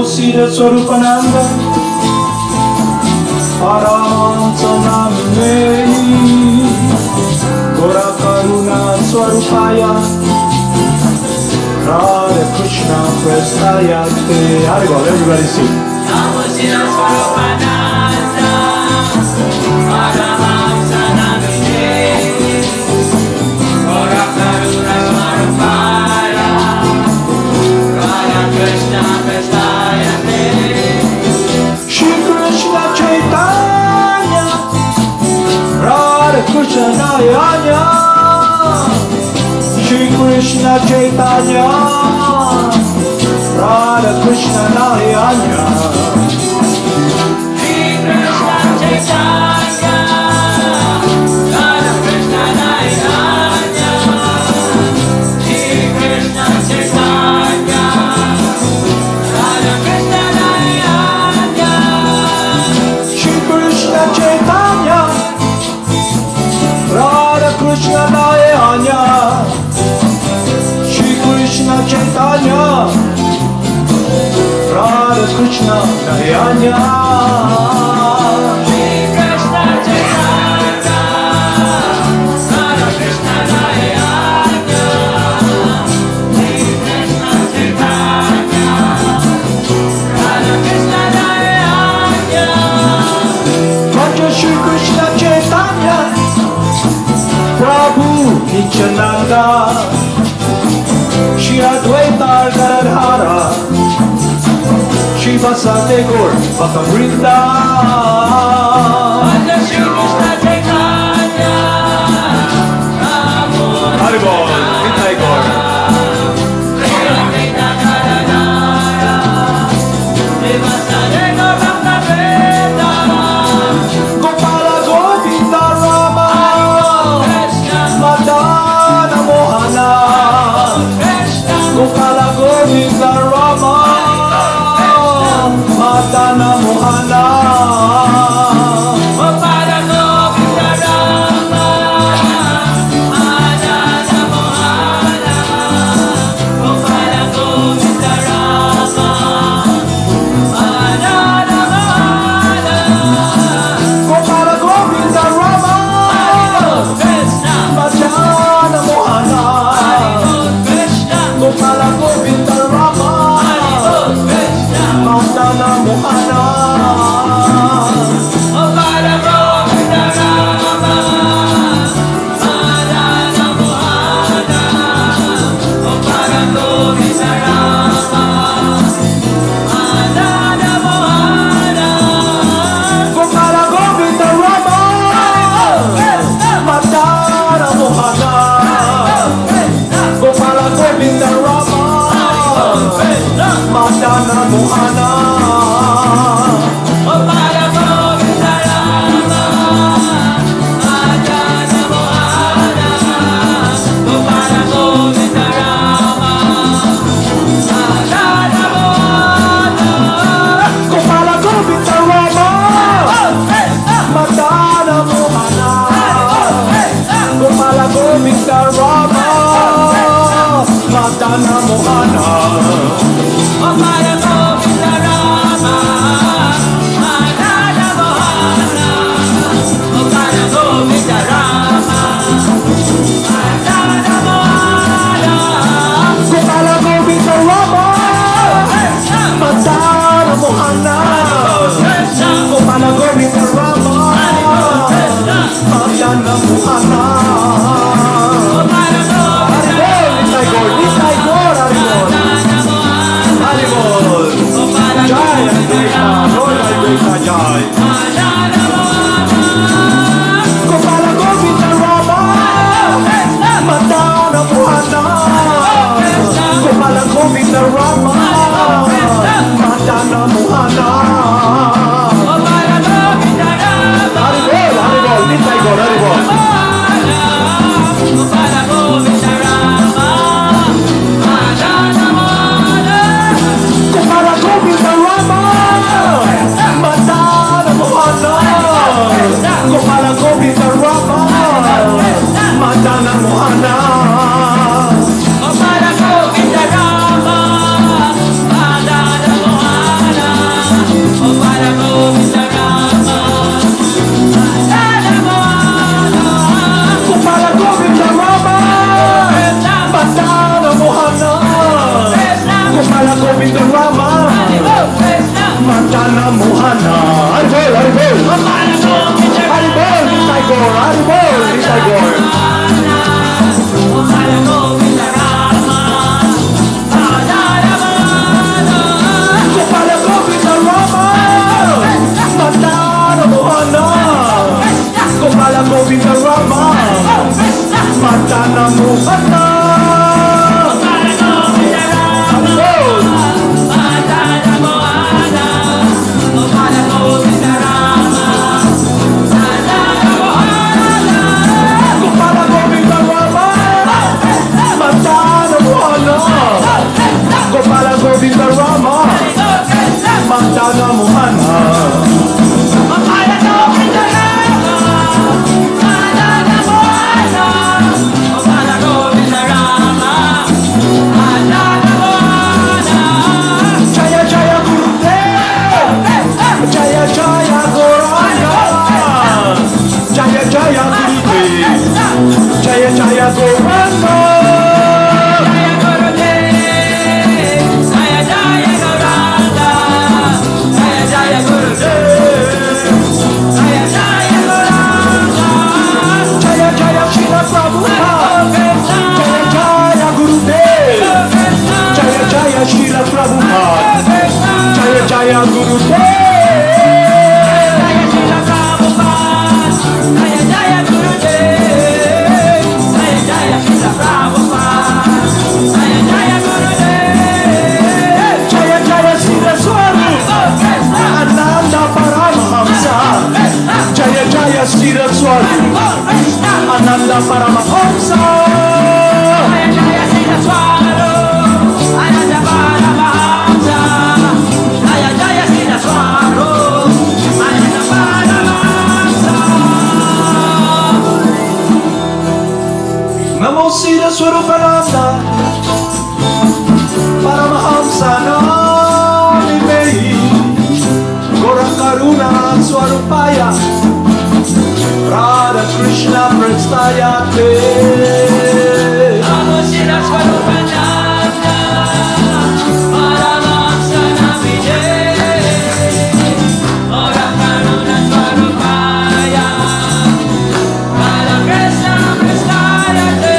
Siddhaswarupananda, Paramahamsa Namine, Gora Karuna Swarupaya, Radha Krishna Prestaya Te. Haribol, everybody sing. Namo Siddhaswarupananda, Paramahamsa Namine, Gora Karuna Swarupaya, Radha Krishna Prestaya Te. Shri Krishna Chaitanya, Radha Krishna Nayanya, Shri Krishna Chaitanya, Radha Krishna Nayanya, Shri Krishna Chaitanya, Radha Krishna Nayanya, Shri Krishna Chaitanya, Radha Krishna Nayanya, Shri Krishna Chaitanya, Radha Krishna Nayanya, Shri Krishna Chaitanya, Radha Krishna Nayanya, Shri Krishna Chaitanya, Radha Krishna Nayanya, Shri Krishna Chaitanya, Radha Krishna Nayanya, Bhaja Shri Krishna Chaitanya, Prabhu Nityananda, Shri Advaita Gadadhara, Shri Vasante Gaur Bhakavrinda, Bhaja Shri Krishna Chaitanya, Prabhu Haribol, Nitai Gaur, Shri Advaita Gadadhara, Shri Vasante Gaur Bhakavrinda, Gopala Govinda Rama, Madana Mohana, Gopala Govinda Rama, Madana Mohana, Gopala Govinda Rama, Madana Mohana, Gopala Govinda Rama, Madana Mohana, Gopala Govinda Rama, Madana Mohana, Gopala Govinda Rama, Madana Mohana, Gopala Govinda Rama, Madana Mohana, Gopala Govinda Rama, Madana Mohana, Gopala Govinda Rama, Madana Mohana, Gopala Govinda Rama, Madana Mohana, Gopala Govinda Rama, Madana Mohana, Gopala Govinda Rama, Madana Mohana, Gopala Govinda Rama, Madana Mohana, Gopala Govinda Rama, Madana Mohana, Gopala Govinda Rama, Madana Mohana, Gopala Govinda Rama, Madana Mohana, Gopala Govinda Rama, Madana Mohana, Gopala Govinda Rama, Madana Mohana. Gopala Govinda Rama, Madana Mohana, Gopala Govinda Rama, Madana Mohana, Gopala Govinda Rama, Haribol, Nitai Gaur, Haribol, Gopala Govinda Rama, Madana Mohana, Gopala Govinda Rama, Madana Mohana, Gopala Govinda Rama, Madana Mohana, Gopala Govinda Rama, Madana Mohana. Sagor. Gopala Govinda Rama, Madana Mohana. Gopala Govinda Rama, Madana Mohana. Gopala Govinda Rama, Madana Mohana. Gopala Govinda Rama, Madana Mohana. Gopala Govinda Rama, Madana Mohana. Jaya Jaya Gurudev, Jaya Jaya Gauranga, Jaya Jaya Gurudev, Jaya Jaya Gauranga. Shila Prabhupada, Jaya Jaya Gurudev, Jaya Shila Prabhupada, Jaya Jaya Gurudev, Jaya Jaya Shila Prabhupada, Jaya Jaya Gurudev, Jaya Jaya Siddhaswarupananda Paramahamsa, Jaya Jaya Siddhaswarupananda Paramahamsa, Jaya Jaya Siddhaswarupananda Paramahamsa, Jaya Jaya Siddhaswarupananda Paramahamsa. Namo Siddhaswarupananda Paramahamsa Nami Mehi Gora Karuna Swarupaya Radha Krishna Prastayate. Namo Siddhaswarupananda Paramahamsa Nami Mehi Gora Karuna Swarupaya Radha Krishna Prastayate.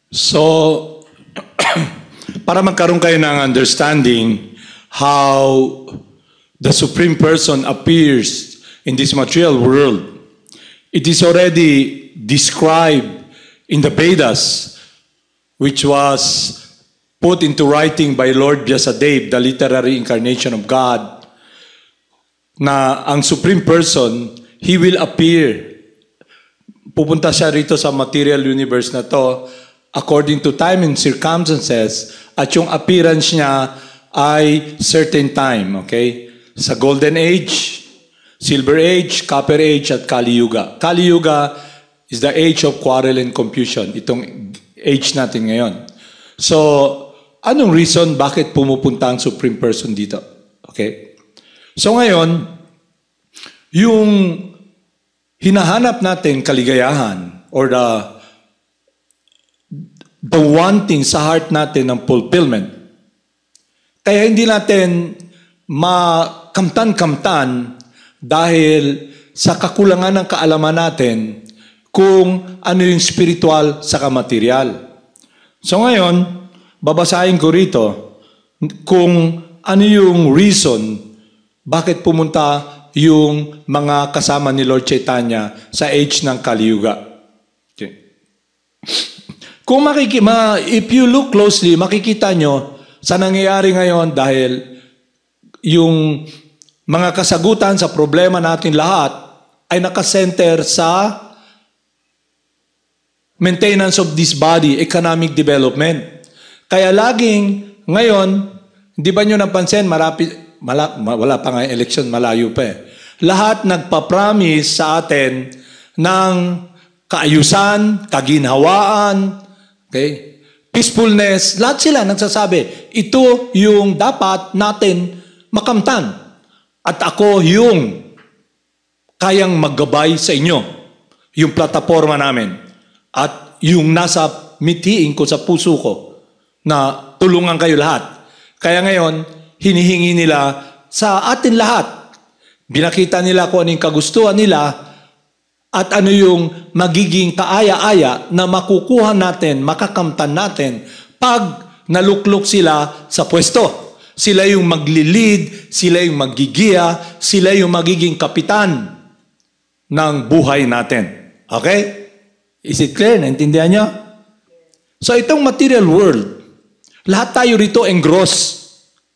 So, para magkaroon kayo ng understanding how the Supreme Person appears in this material world, it is already described in the Vedas, which was put into writing by Lord Vyasadeva, the literary incarnation of God, na ang Supreme Person, He will appear. Pupunta siya rito sa material universe na to according to time and circumstances, at yung appearance niya ay certain time, okay? Sa Golden Age, Silver Age, Copper Age, at Kali Yuga. Kali Yuga is the age of quarrel and confusion. Itong age natin ngayon. So, anong reason bakit pumupunta ang Supreme Person dito? Okay? So ngayon, yung hinahanap natin kaligayahan or the wanting sa heart natin ng fulfillment. Kaya hindi natin makamtan-kamtan dahil sa kakulangan ng kaalaman natin kung ano yung spiritual sa material. So ngayon, babasahin ko rito kung ano yung reason bakit pumunta yung mga kasama ni Lord Chaitanya sa age ng Kali Yuga. Okay. Kung if you look closely, makikita nyo sa nangyayari ngayon dahil yung mga kasagutan sa problema natin lahat ay nakasenter sa maintenance of this body, economic development. Kaya laging ngayon, hindi ba nyo napansin, wala pa nga election, malayo pa eh. Lahat nagpa-promise sa atin ng kaayusan, kaginhawaan, okay? Peacefulness, lahat sila nagsasabi, ito yung dapat natin makamtan. At ako yung kayang maggabay sa inyo, yung plataforma namin. At yung nasa mithiin ko sa puso ko, na tulungan kayo lahat. Kaya ngayon, hinihingi nila sa atin lahat. Binakita nila kung ano yung kagustuhan nila at ano yung magiging kaaya-aya na makukuha natin, makakamtan natin pag naluklok sila sa pwesto. Sila yung magli-lead, sila yung magigiya, sila yung magiging kapitan ng buhay natin. Okay? Is it clear? Naintindihan nyo? So itong material world, lahat tayo rito engross.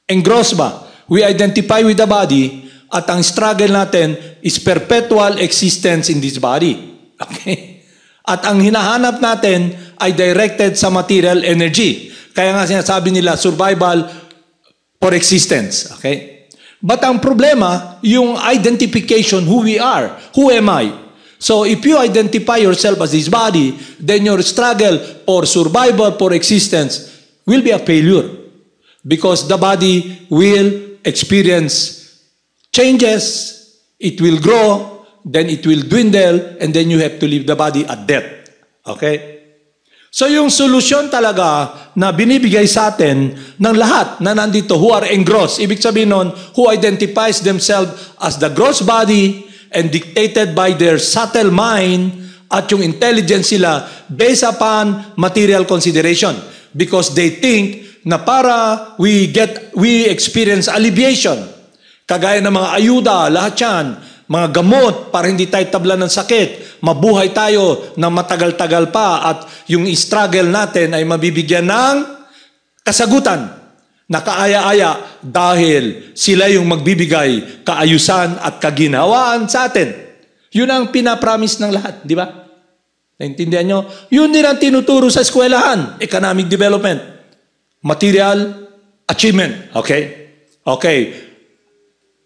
Engross ba? We identify with the body at ang struggle natin is perpetual existence in this body. Okay? At ang hinahanap natin ay directed sa material energy. Kaya nga sinasabi nila, survival for existence. Okay? But ang problema, yung identification, who we are. Who am I? So if you identify yourself as this body, then your struggle for survival, for existence, will be a failure. Because the body will experience changes, it will grow, then it will dwindle, and then you have to leave the body at death. Okay? So yung solusyon talaga na binibigay sa atin ng lahat na nandito who are engrossed, ibig sabihin nun, who identifies themselves as the gross body and dictated by their subtle mind at yung intelligence sila based upon material consideration. Because they think na para we experience alleviation, kagaya ng mga ayuda, lahat yan, mga gamot para hindi tayo tablan ng sakit, mabuhay tayo ng matagal-tagal pa at yung struggle natin ay mabibigyan ng kasagutan na kaaya-aya dahil sila yung magbibigay kaayusan at kaginhawaan sa atin. Yun ang pinapromise ng lahat, di ba? Naintindihan nyo? Yun din ang tinuturo sa eskwelahan, economic development. Material achievement. Okay? Okay.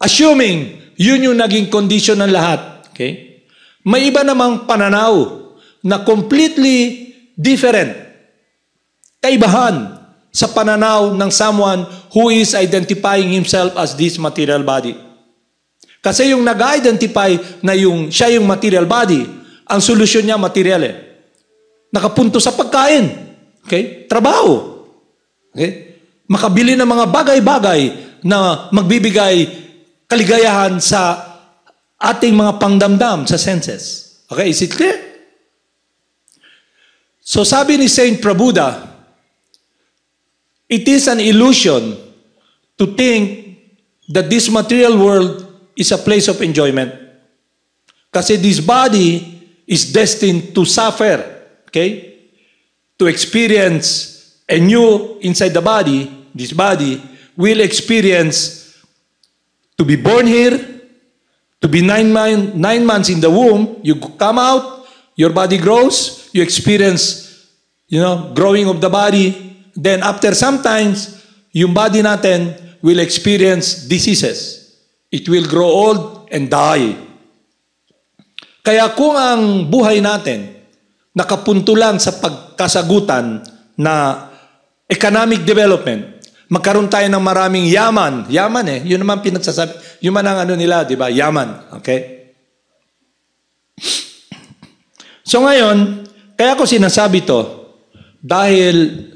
Assuming yun yung naging condition ng lahat. Okay? May iba namang pananaw na completely different. Kaibahan sa pananaw ng someone who is identifying himself as this material body. Kasi yung nag-identify na siya yung material body, ang solusyon niya material eh. Nakapunto sa pagkain. Okay? Trabaho. Okay? Makabili ng mga bagay-bagay na magbibigay kaligayahan sa ating mga pangdamdam, sa senses. Okay? Is it clear? So sabi ni Saint Prabhupada, it is an illusion to think that this material world is a place of enjoyment. Kasi this body is destined to suffer. Okay? To experience and you, inside the body, this body, will experience to be born here, to be 9 months in the womb, you come out, your body grows, you experience, growing of the body. Then after sometimes, yung body natin will experience diseases. It will grow old and die. Kaya kung ang buhay natin nakapunto lang sa pagkasagutan na economic development, magkaroon tayo ng maraming yaman. Yaman eh. Yun naman pinagsasabi. Yun man ang nila, di ba? Yaman. Okay? So ngayon, kaya ko sinasabi to, dahil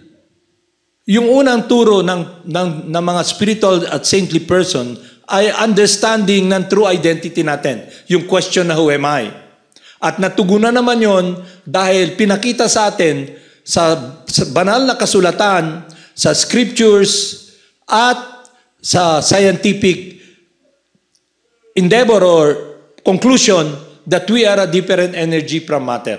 yung unang turo ng mga spiritual at saintly person ay understanding ng true identity natin. Yung question na who am I? At natugunan naman yon dahil pinakita sa atin sa banal na kasulatan, sa scriptures, at sa scientific endeavor or conclusion that we are a different energy from matter.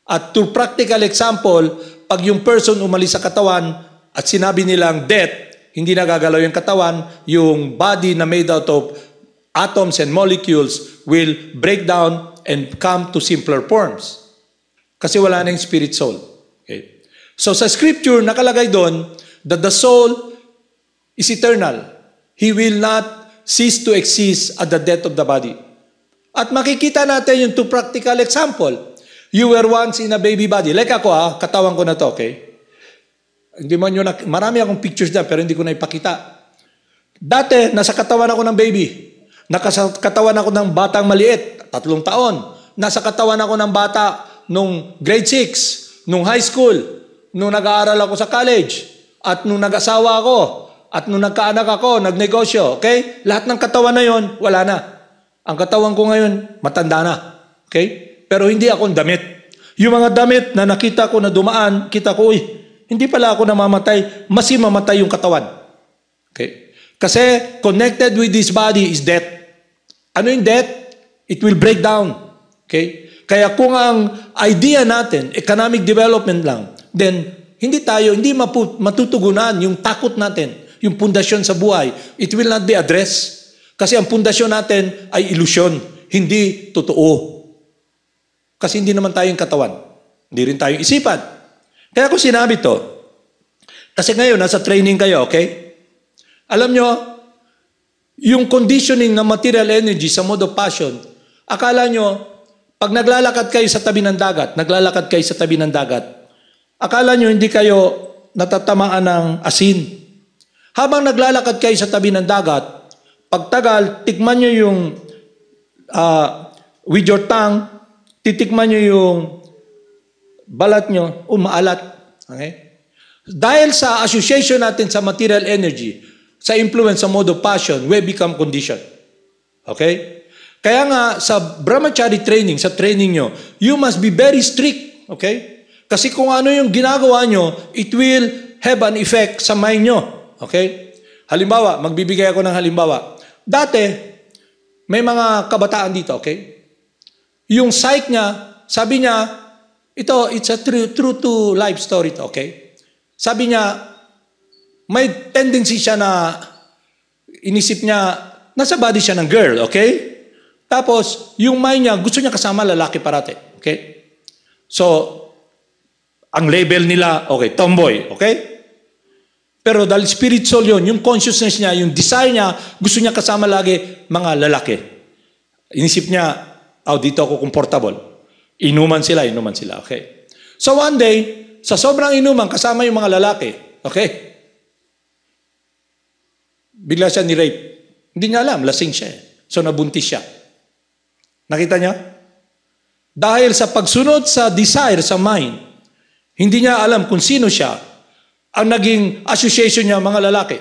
At to practical example, pag yung person umalis sa katawan at sinabi nilang death, hindi nagagalaw yung katawan, yung body na made out of atoms and molecules will break down and come to simpler forms. Kasi wala na yung spirit soul. Okay. So sa scripture, nakalagay doon that the soul is eternal. He will not cease to exist at the death of the body. At makikita natin yung two practical example. You were once in a baby body. Like ako katawan ko na to, okay? Hindi man yun, marami akong pictures dyan, pero hindi ko na ipakita. Dati, nasa katawan ako ng baby. Nasa katawan ako ng batang maliit, 3 taon. Nasa katawan ako ng bata nung grade 6, nung high school, nung nag-aaral ako sa college, at nung nag-asawa ako, At nung nagkaanak ako, nagnegosyo, okay? Lahat ng katawan na yon, wala na. Ang katawan ko ngayon, matanda na. Okay? Pero hindi akong damit. Yung mga damit na nakita ko na dumaan, kita ko, hindi pala ako namamatay, mas mamatay yung katawan. Okay? Kasi connected with this body is death. Ano yung death? It will break down. Okay? Kaya kung ang idea natin, economic development lang, then hindi matutugunan yung takot natin, yung pundasyon sa buhay. It will not be addressed. Kasi ang pundasyon natin ay ilusyon, hindi totoo. Kasi hindi naman tayong katawan. Hindi rin tayong isipan. Kaya ko sinabi to, kasi ngayon nasa training kayo, okay? Alam nyo, yung conditioning ng material energy sa mode of passion, akala nyo, pag naglalakad kayo sa tabi ng dagat, akala nyo hindi kayo natatamaan ng asin. Habang naglalakad kayo sa tabi ng dagat, pagtagal, tikman nyo yung, with your tongue, titikman nyo yung balat nyo, maalat. Okay? Dahil sa association natin sa material energy, sa influence sa mode of passion, we become conditioned. Okay? Kaya nga, sa brahmachari training, sa training nyo, you must be very strict. Okay? Kasi kung ano yung ginagawa nyo, it will have an effect sa mind nyo. Okay? Halimbawa, magbibigay ako ng halimbawa. Dati, may mga kabataan dito, okay? Yung psych niya, sabi niya, it's a true to life story to, okay? Sabi niya, may tendency siya na inisip niya, nasa body siya ng girl, okay? Tapos, yung mind niya, gusto niya kasama lalaki parate, okay? So, ang label nila, okay, tomboy, okay? Pero dahil spiritual yun, yung consciousness niya, yung desire niya, gusto niya kasama lagi mga lalaki. Inisip niya, dito ako comfortable. Inuman sila, okay? So one day, sa sobrang inuman, kasama yung mga lalaki, okay? Bigla siya ni-rape. Hindi niya alam, lasing siya. So nabuntis siya. Nakita niya? Dahil sa pagsunod sa desire, sa mind, hindi niya alam kung sino siya, ang naging association niya, mga lalaki.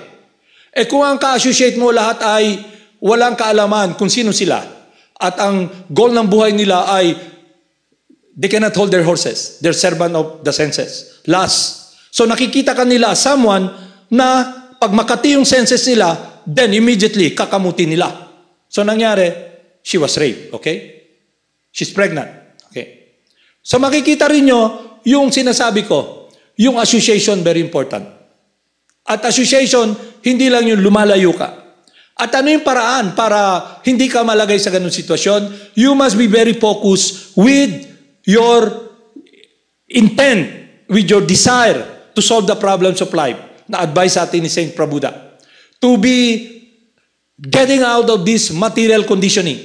Kung ang ka-associate mo lahat ay walang kaalaman kung sino sila, at ang goal ng buhay nila ay they cannot hold their horses. They're servant of the senses. Lust. So nakikita ka nila someone na pag makati yung senses nila, then immediately kakamuti nila. So nangyari, she was raped. Okay? She's pregnant. Okay? So makikita rin nyo yung sinasabi ko, yung association, very important. At association, hindi lang yung lumalayo ka. At ano yung paraan para hindi ka malagay sa ganung sitwasyon? You must be very focused with your intent, with your desire to solve the problems of life. Na-advise sa atin ni Saint Prabhupada. To be getting out of this material conditioning.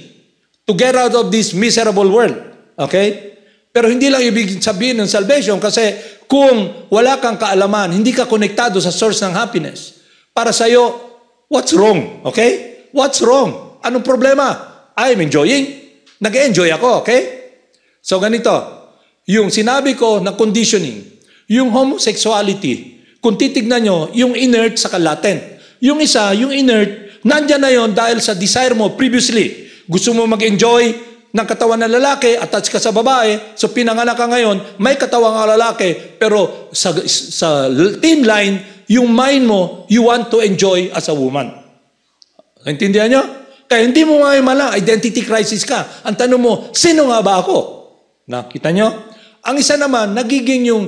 To get out of this miserable world. Okay? Pero hindi lang ibig sabihin ng salvation kasi kung wala kang kaalaman, hindi ka konektado sa source ng happiness, para sa'yo, what's wrong? Okay? What's wrong? Anong problema? I'm enjoying. Nag-enjoy ako, okay? So ganito, yung sinabi ko na conditioning, yung homosexuality, kung titignan nyo, yung inert sa latent. Yung isa, yung inert, nandyan na yon dahil sa desire mo previously. Gusto mo mag-enjoy ng katawan ng lalaki, attach ka sa babae, so pinanganak ka ngayon, may katawan ng lalaki, pero sa thin line, yung mind mo, you want to enjoy as a woman. Naintindihan nyo? Kaya hindi mo nga malang identity crisis ka. Ang tanong mo, sino nga ba ako? Nakita nyo? Ang isa naman, nagiging yung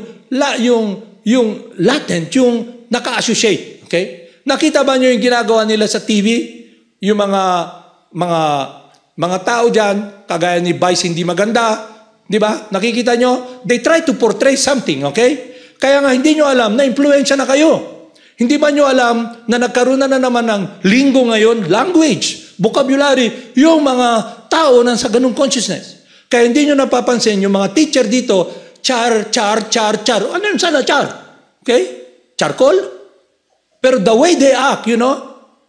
latent, yung naka-associate. Okay? Nakita ba nyo yung ginagawa nila sa TV? Yung mga tao dyan, kagaya ni Vice, hindi maganda, di ba? Nakikita nyo? They try to portray something, okay? Kaya nga, hindi nyo alam na influensya na kayo. Hindi ba nyo alam na nagkaroon na naman ng linggo ngayon, language, vocabulary, yung mga tao na sa ganung consciousness. Kaya hindi nyo napapansin, yung mga teacher dito, char. Ano yung sana char? Okay? Charcoal? Pero the way they act,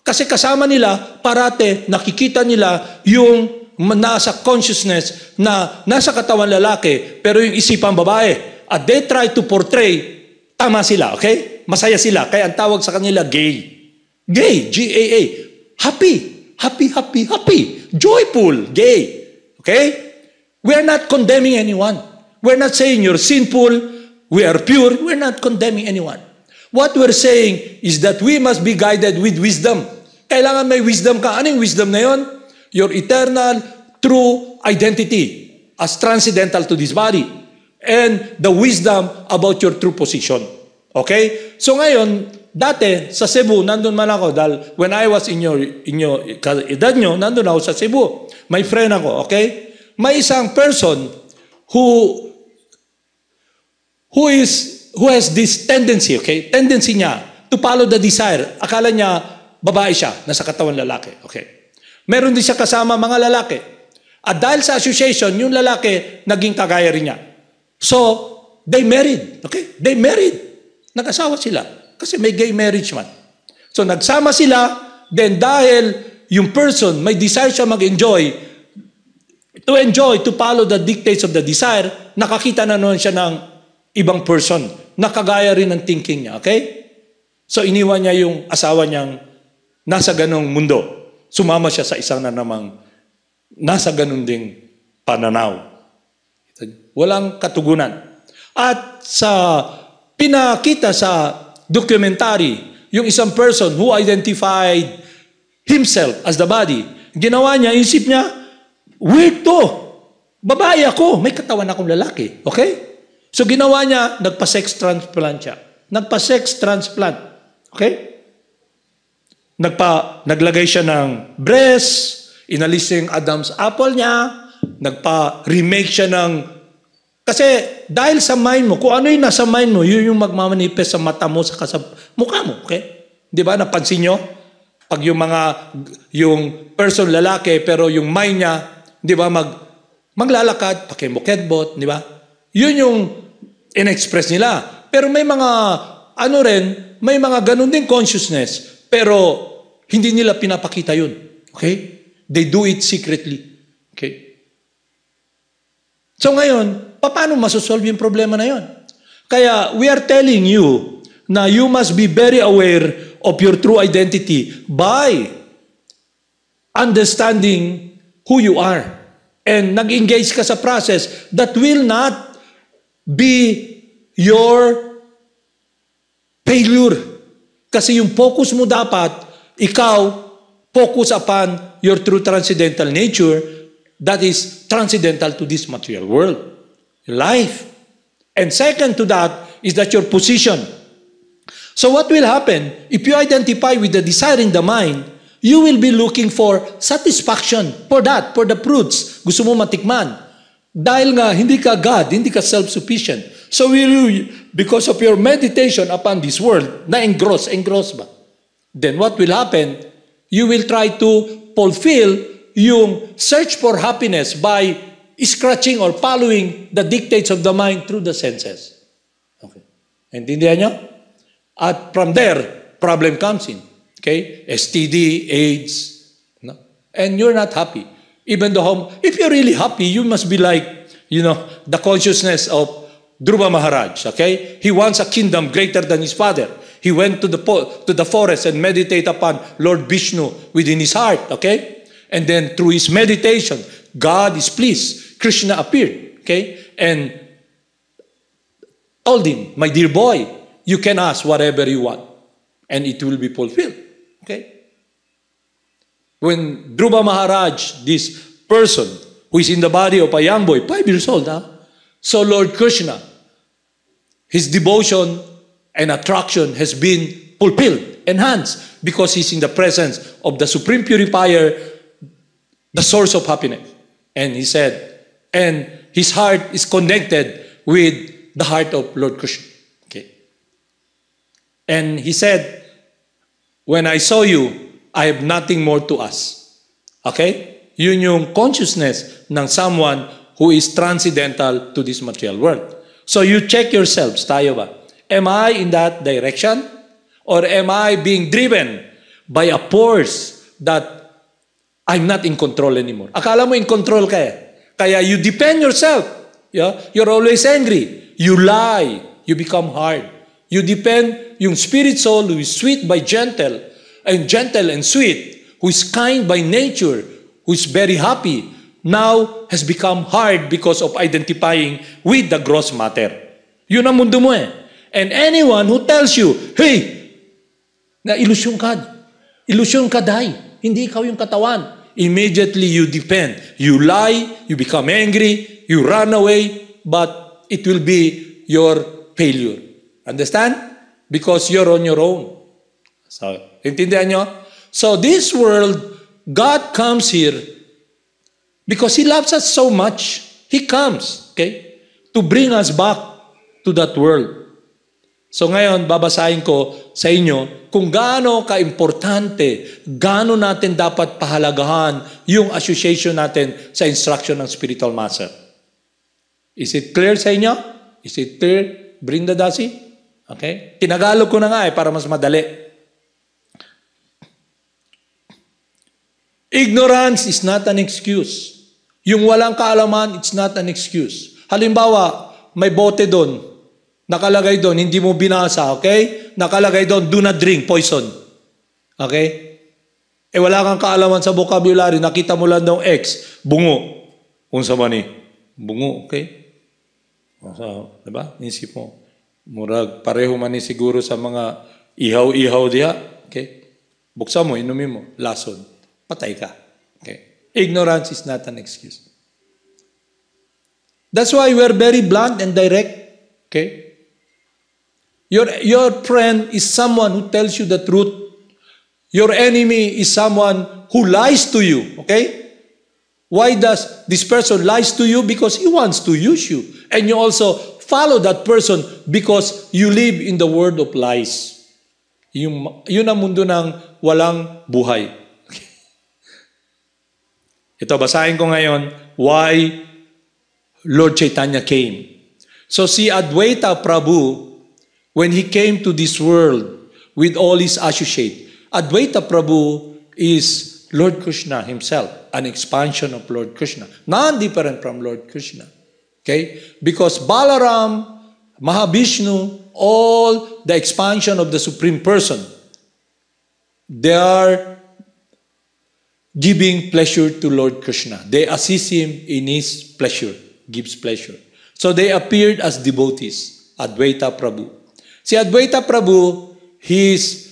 kasi kasama nila, parate, nakikita nila yung nasa consciousness na nasa katawan lalaki, pero yung isipan babae. At they try to portray, tama sila, okay? Masaya sila. Kaya ang tawag sa kanila, gay. Gay, G-A-A. Happy, happy, happy, happy. Joyful, gay. Okay? We are not condemning anyone. We're not saying you're sinful, we are pure. We're not condemning anyone. What we're saying is that we must be guided with wisdom. Kailangan may wisdom ka. Anong wisdom na yon? Your eternal, true identity as transcendental to this body. And the wisdom about your true position. Okay? So ngayon, dati, sa Cebu, nandun man ako. Dahil when I was in your edad nyo, nandun ako sa Cebu. May friend ako, okay? May isang person who has this tendency, okay? Tendency niya to follow the desire. Akala niya, babae siya, nasa katawan lalaki, okay? Meron din siya kasama mga lalaki. At dahil sa association, yung lalaki, naging kagaya rin niya. So, they married, okay? They married. Nag-asawa sila. Kasi may gay marriage man. So, nagsama sila, then dahil yung person, may desire siya mag-enjoy, to follow the dictates of the desire, nakakita na noon siya ng ibang person, nakagaya rin ng thinking niya, okay? So, iniwan niya yung asawa niyang nasa ganong mundo. Sumama siya sa isang na namang nasa ganon ding pananaw. Walang katugunan. At sa pinakita sa documentary, yung isang person who identified himself as the body, ginawa niya, isip niya, weird to. Babae ako, may katawan akong lalaki. Okay? So ginawa niya, nagpa-sex transplant siya. Nagpa-sex transplant. Okay? Naglagay siya ng breast, inalis yung Adam's apple niya, nagpa-remake siya ng... Kasi dahil sa mind mo, kung ano yung nasa mind mo, yun yung magmamanifest sa mata mo, sa mukha mo. Okay? Di ba? Napansin nyo? Pag yung person lalaki, pero yung mind niya, di ba, maglalakad, pakimuketbot, di ba? Yun yung in-express nila. Pero may mga, may mga ganun din consciousness, pero hindi nila pinapakita yun. Okay? They do it secretly. Okay? So ngayon, paano masosolve yung problema na yun? Kaya, we are telling you na you must be very aware of your true identity by understanding who you are. And nag-engage ka sa process that will not be your failure. Kasi yung focus mo dapat, ikaw, focus upon your true transcendental nature that is transcendental to this material world. Life. And second to that is that your position. So what will happen, if you identify with the desire in the mind, you will be looking for satisfaction for that, for the fruits. Gusto mo matikman. Dahil nga, hindi ka God, hindi ka self-sufficient. So because of your meditation upon this world, na-engross ba? Then what will happen, you will try to fulfill yung search for happiness by scratching or following the dictates of the mind through the senses. Okay. Intindihan nyo? At from there, problem comes in. Okay? STD, AIDS. No? And you're not happy. Even though, if you're really happy, you must be like, the consciousness of Dhruva Maharaj. Okay? He wants a kingdom greater than his father. He went to the forest and meditate upon Lord Vishnu within his heart. Okay? And then through his meditation, God is pleased. Krsna appeared. Okay? And told him, my dear boy, you can ask whatever you want. And it will be fulfilled. Okay? When Dhruva Maharaj, this person who is in the body of a young boy, 5 years old, so Lord Krishna, his devotion and attraction has been fulfilled, enhanced, because he's in the presence of the Supreme Purifier, the source of happiness. And he said, and his heart is connected with the heart of Lord Krishna. Okay. And he said, when I saw you, I have nothing more to ask. Okay? Yun yung consciousness ng someone who is transcendental to this material world. So you check yourselves, tayo ba? Am I in that direction? Or am I being driven by a force that I'm not in control anymore? Akala mo in control ka eh. Kaya you defend yourself. Yeah? You're always angry. You lie. You become hard. You depend yung spirit soul who is sweet by gentle, and gentle and sweet, who is kind by nature, who is very happy, now has become hard because of identifying with the gross matter. Yun ang mundo mo eh. And anyone who tells you, hey, na ilusyon ka dahil, hindi ikaw yung katawan. Immediately you depend. You lie, you become angry, you run away, but it will be your failure. Understand? Because you're on your own. So, intindihan nyo? So this world, God comes here because He loves us so much. He comes, okay, to bring us back to that world. So ngayon, babasahin ko sa inyo kung gaano ka-importante, gaano natin dapat pahalagahan yung association natin sa instruction ng spiritual master. Is it clear sa inyo? Is it clear? Bring the dasi? Okay? Tinagalog ko na nga para mas madali. Ignorance is not an excuse. Yung walang kaalaman, it's not an excuse. Halimbawa, may bote doon. Nakalagay doon, hindi mo binasa, okay? Nakalagay doon, do not drink, poison. Okay? Wala kang kaalaman sa vocabulary, nakita mo lang daw X, bungo. Unsa man ni? Bungo, okay? So, diba? Isip mo. Murag, pareho man ni siguro sa mga ihaw-ihaw diha. Okay? Buksan mo, inumin mo, lason. Patay ka. Okay? Ignorance is not an excuse. That's why we're very blunt and direct. Okay? Your friend is someone who tells you the truth. Your enemy is someone who lies to you. Okay? Why does this person lies to you? Because he wants to use you. And you also follow that person because you live in the world of lies. Yun ang mundo ng walang buhay. Okay. Ito, basahin ko ngayon why Lord Chaitanya came. So si Advaita Prabhu, when he came to this world with all his associates, Advaita Prabhu is Lord Krishna himself, an expansion of Lord Krishna, non-different from Lord Krishna. Okay? Because Balaram, Mahavishnu, all the expansion of the Supreme Person, they are giving pleasure to Lord Krishna. They assist him in his pleasure, gives pleasure. So they appeared as devotees, Advaita Prabhu. Si Advaita Prabhu, he is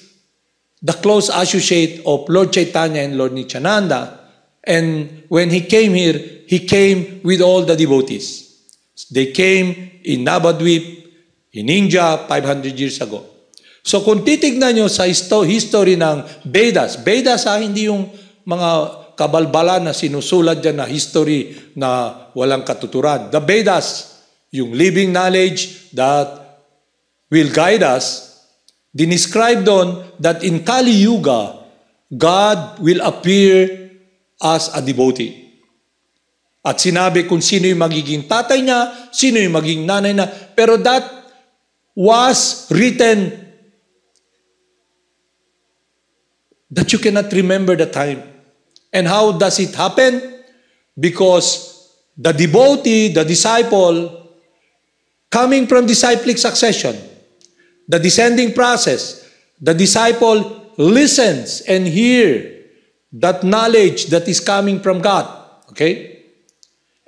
the close associate of Lord Chaitanya and Lord Nityananda. And when he came here, he came with all the devotees. They came in Navadvip, in India, 500 years ago. So kung titignan nyo sa history ng Vedas, Vedas hindi yung mga kabalbalan na sinusulat dyan na history na walang katuturan. The Vedas, yung living knowledge that will guide us, dinescribe doon that in Kali Yuga, God will appear as a devotee. At sinabi kung sino yung magiging tatay niya, sino yung magiging nanay na. Pero that was written that you cannot remember the time. And how does it happen? Because the devotee, the disciple, coming from disciplic succession, the descending process, the disciple listens and hear that knowledge that is coming from God. Okay?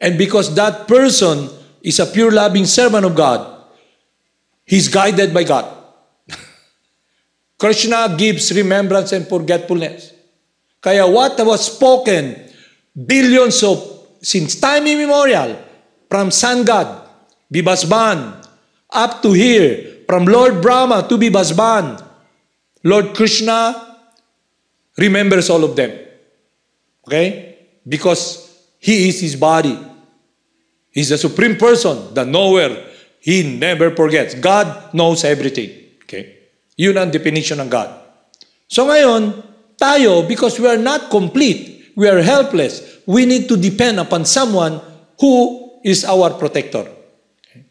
And because that person is a pure loving servant of God, he's guided by God. Krishna gives remembrance and forgetfulness. Kaya what was spoken billions of, since time immemorial, from Sun God, Bibasban, up to here, from Lord Brahma to Bibasban, Lord Krishna remembers all of them. Okay? Because He is His body. He's the Supreme Person, the knower. He never forgets. God knows everything. Okay? Yun ang definition ng God. So ngayon, tayo, because we are not complete, we are helpless, we need to depend upon someone who is our protector. Okay?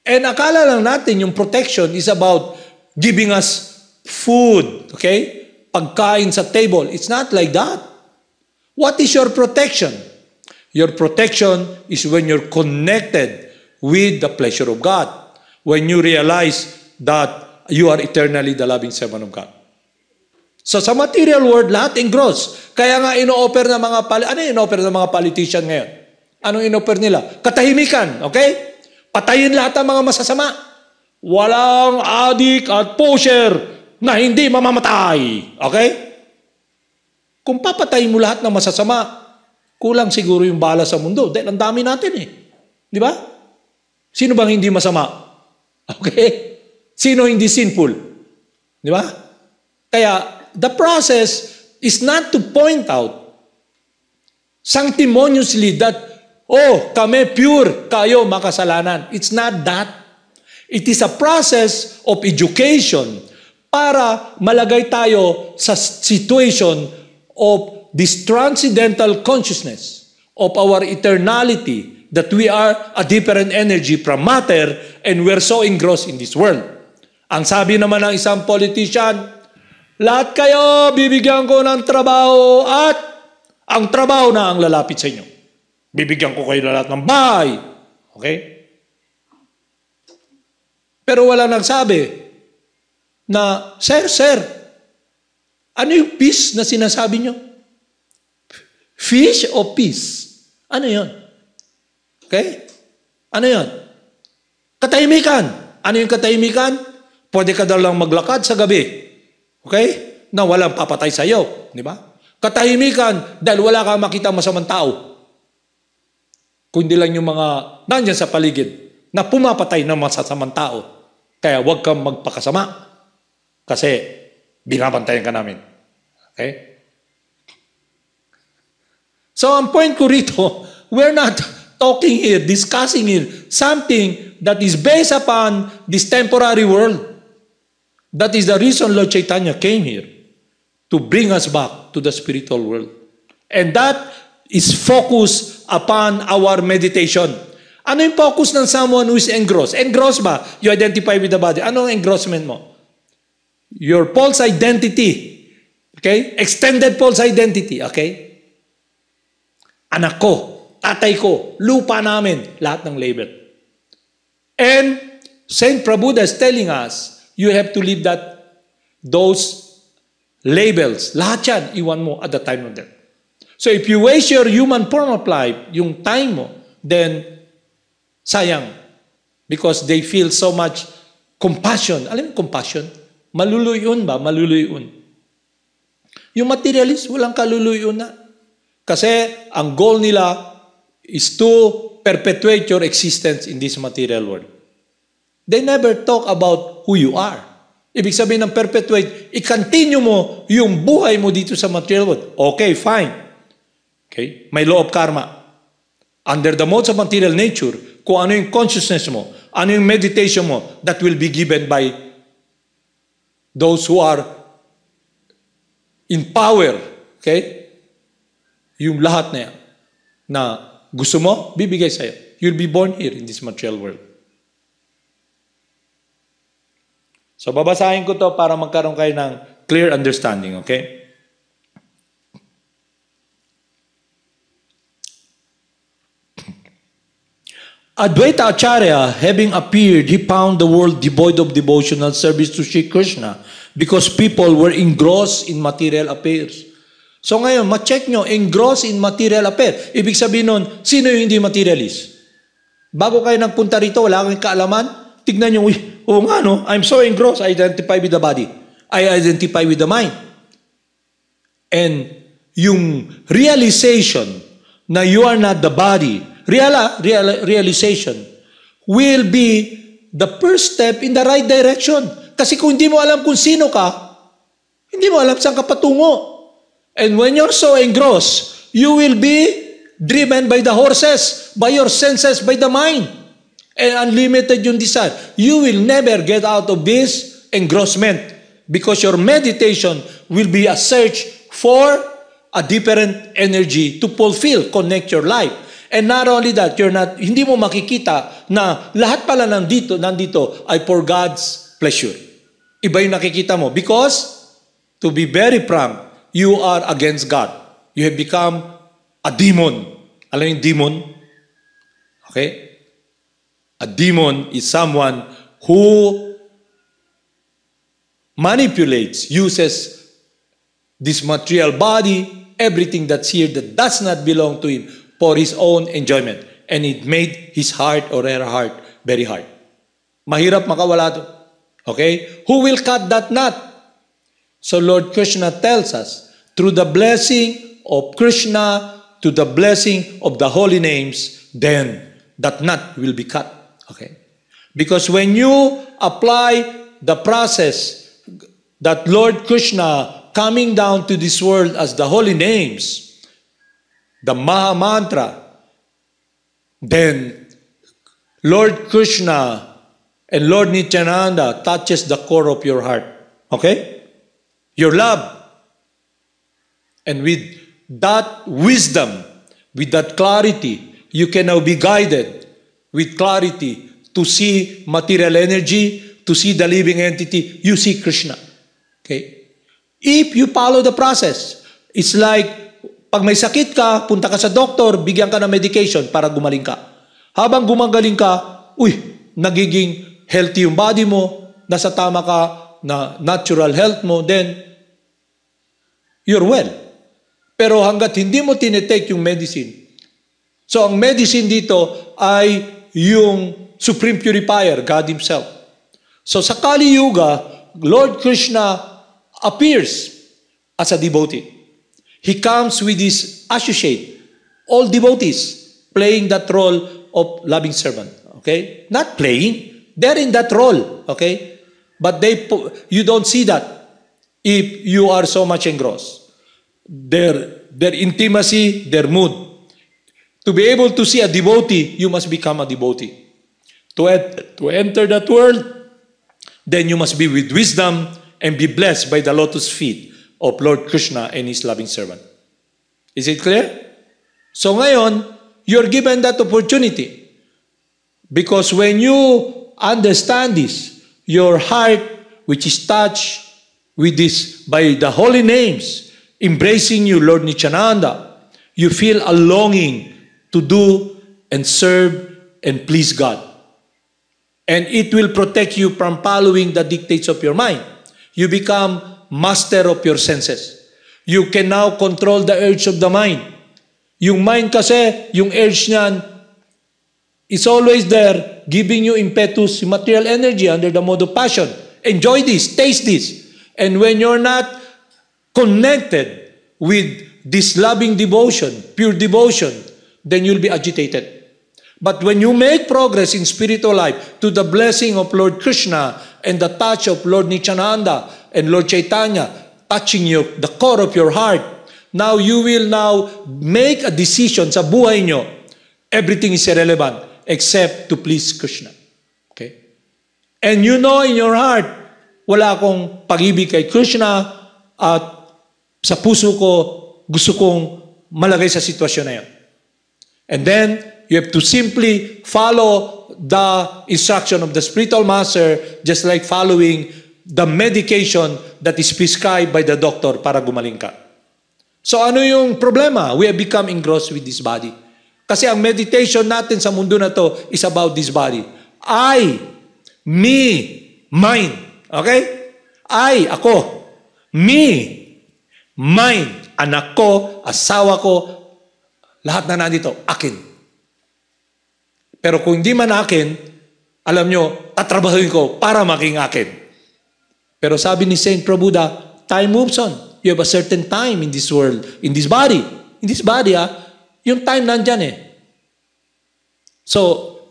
And akala lang natin yung protection is about giving us food, okay? Pagkain sa table. It's not like that. What is your protection? Your protection is when you're connected with the pleasure of God. When you realize that you are eternally the loving servant of God. So sa material world, lahat engross. Kaya nga ino-offer ng mga ano yung ino-offer ng mga politician ngayon? Anong ino-offer nila? Katahimikan, okay? Patayin lahat ng mga masasama. Walang adik at pusher na hindi mamamatay. Okay? Kung papatayin mo lahat ng masasama, kulang siguro yung bala sa mundo. Dahil ang dami natin eh. Di ba? Sino bang hindi masama? Okay? Sino hindi sinful? Di ba? Kaya, the process is not to point out sanctimoniously that, oh, kami pure, kayo makasalanan. It's not that. It is a process of education para malagay tayo sa situation of this transcendental consciousness of our eternality, that we are a different energy from matter and we're so engrossed in this world. Ang sabi naman ng isang politician, lahat kayo bibigyan ko ng trabaho at ang trabaho na ang lalapit sa inyo. Bibigyan ko kayo lahat ng bahay. Okay? Pero wala nagsabi na, Sir, ano yung peace na sinasabi nyo? Fish o peace? Ano yun? Okay? Ano yun? Katahimikan. Ano yung katahimikan? Pwede ka daw lang maglakad sa gabi. Okay? Na walang papatay sa'yo. Di ba? Katahimikan dahil wala kang makita masamang tao. Kundi lang yung mga nandyan sa paligid na pumapatay ng masasamang tao. Kaya huwag kang magpakasama kasi binabantayan ka namin. Okay? So ang point ko rito, we're not talking here, discussing here, something that is based upon this temporary world. That is the reason Lord Chaitanya came here, to bring us back to the spiritual world. And that is focused upon our meditation. Ano yung focus ng someone who is engrossed? Engrossed ba? You identify with the body. Ano ang engrossment mo? Your false identity. Okay? Extended false identity. Okay? Anak ko, tatay ko, lupa namin, lahat ng label. And Saint Prabhupada is telling us, you have to leave those labels. Lahat yan, iwan mo at the time of death. So if you waste your human form of life, yung time mo, then sayang. Because they feel so much compassion. Alam mo compassion? Maluluyon ba? Maluluyon. Yung materialist, walang kaluluyon na. Kasi ang goal nila is to perpetuate your existence in this material world. They never talk about who you are. Ibig sabihin ng perpetuate, i-continue mo yung buhay mo dito sa material world. Okay, fine. Okay? May law of karma. Under the modes of material nature, kung ano yung consciousness mo, ano yung meditation mo, that will be given by those who are in power. Okay? Yung lahat na yan, na gusto mo, bibigay sa'yo. You'll be born here in this material world. So, babasahin ko to para magkaroon kayo ng clear understanding, okay? Advaita Acharya, having appeared, he found the world devoid of devotional service to Sri Krishna because people were engrossed in material affairs. So ngayon, ma-check nyo, engrossed in material affairs. Ibig sabihin nun, sino yung hindi materialist? Bago kayo nagpunta rito, wala kang kaalaman, tignan nyo, oo nga no, I'm so engrossed, I identify with the body. I identify with the mind. And yung realization na you are not the body, realization will be the first step in the right direction. Kasi kung hindi mo alam kung sino ka, hindi mo alam saan ka patungo. And when you're so engrossed, you will be driven by the horses, by your senses, by the mind. And unlimited yung desire. You will never get out of this engrossment because your meditation will be a search for a different energy to fulfill, connect your life. And not only that, hindi mo makikita na lahat pala nandito ay for God's pleasure. Iba yung nakikita mo. Because, to be very frank, you are against God. You have become a demon. Alam yung demon? Okay? A demon is someone who manipulates, uses this material body, everything that's here that does not belong to him for his own enjoyment. And it made his heart or her heart very hard. Mahirap makawala to. Okay? Who will cut that knot? So Lord Krishna tells us, through the blessing of Krishna, to the blessing of the holy names, then that knot will be cut. Okay? Because when you apply the process that Lord Krishna coming down to this world as the holy names, the Maha Mantra, then Lord Krishna and Lord Nityananda touches the core of your heart. Okay? Your love. And with that wisdom, with that clarity, you can now be guided with clarity to see material energy, to see the living entity. You see Krishna. Okay? If you follow the process, it's like, pag may sakit ka, punta ka sa doktor, bigyan ka ng medication para gumaling ka. Habang gumagaling ka, nagiging healthy yung body mo, nasa tama ka na natural health mo, then you're well. Pero hanggat hindi mo tinitake yung medicine. So ang medicine dito ay yung Supreme Purifier, God Himself. So sa Kali Yuga, Lord Krishna appears as a devotee. He comes with his associate, all devotees, playing that role of loving servant. Okay? Not playing. They're in that role. Okay? But you don't see that if you are so much engrossed. Their intimacy, their mood. To be able to see a devotee, you must become a devotee. To enter that world, then you must be with wisdom and be blessed by the lotus feet of Lord Krishna and His loving servant. Is it clear? So ngayon, you're given that opportunity. Because when you understand this, your heart, which is touched with this by the holy names, embracing you, Lord Nityananda, you feel a longing to do and serve and please God. And it will protect you from following the dictates of your mind. You become master of your senses. You can now control the urge of the mind. Yung mind kasi, yung urge niyan, is always there, giving you impetus, material energy under the mode of passion. Enjoy this, taste this. And when you're not connected with this loving devotion, pure devotion, then you'll be agitated. But when you make progress in spiritual life to the blessing of Lord Krishna and the touch of Lord Nityananda and Lord Chaitanya touching you, the core of your heart, now you will now make a decision sa buhay nyo. Everything is irrelevant except to please Krishna. Okay? And you know in your heart, wala akong pag-ibig kay Krishna at sa puso ko, gusto kong malagay sa sitwasyon na yan. And then, you have to simply follow the instruction of the spiritual master just like following the medication that is prescribed by the doctor para gumaling ka. So ano yung problema? We have become engrossed with this body. Kasi ang meditation natin sa mundo na to is about this body. I, me, mine. Okay? I, ako. Me, mine. Anak ko, asawa ko, lahat na nandito, akin. Pero kung hindi man akin, alam nyo, tatrabahuin ko para maging akin. Pero sabi ni Saint Prabhupada, time moves on. You have a certain time in this world, in this body. In this body, yung time nandyan eh. So,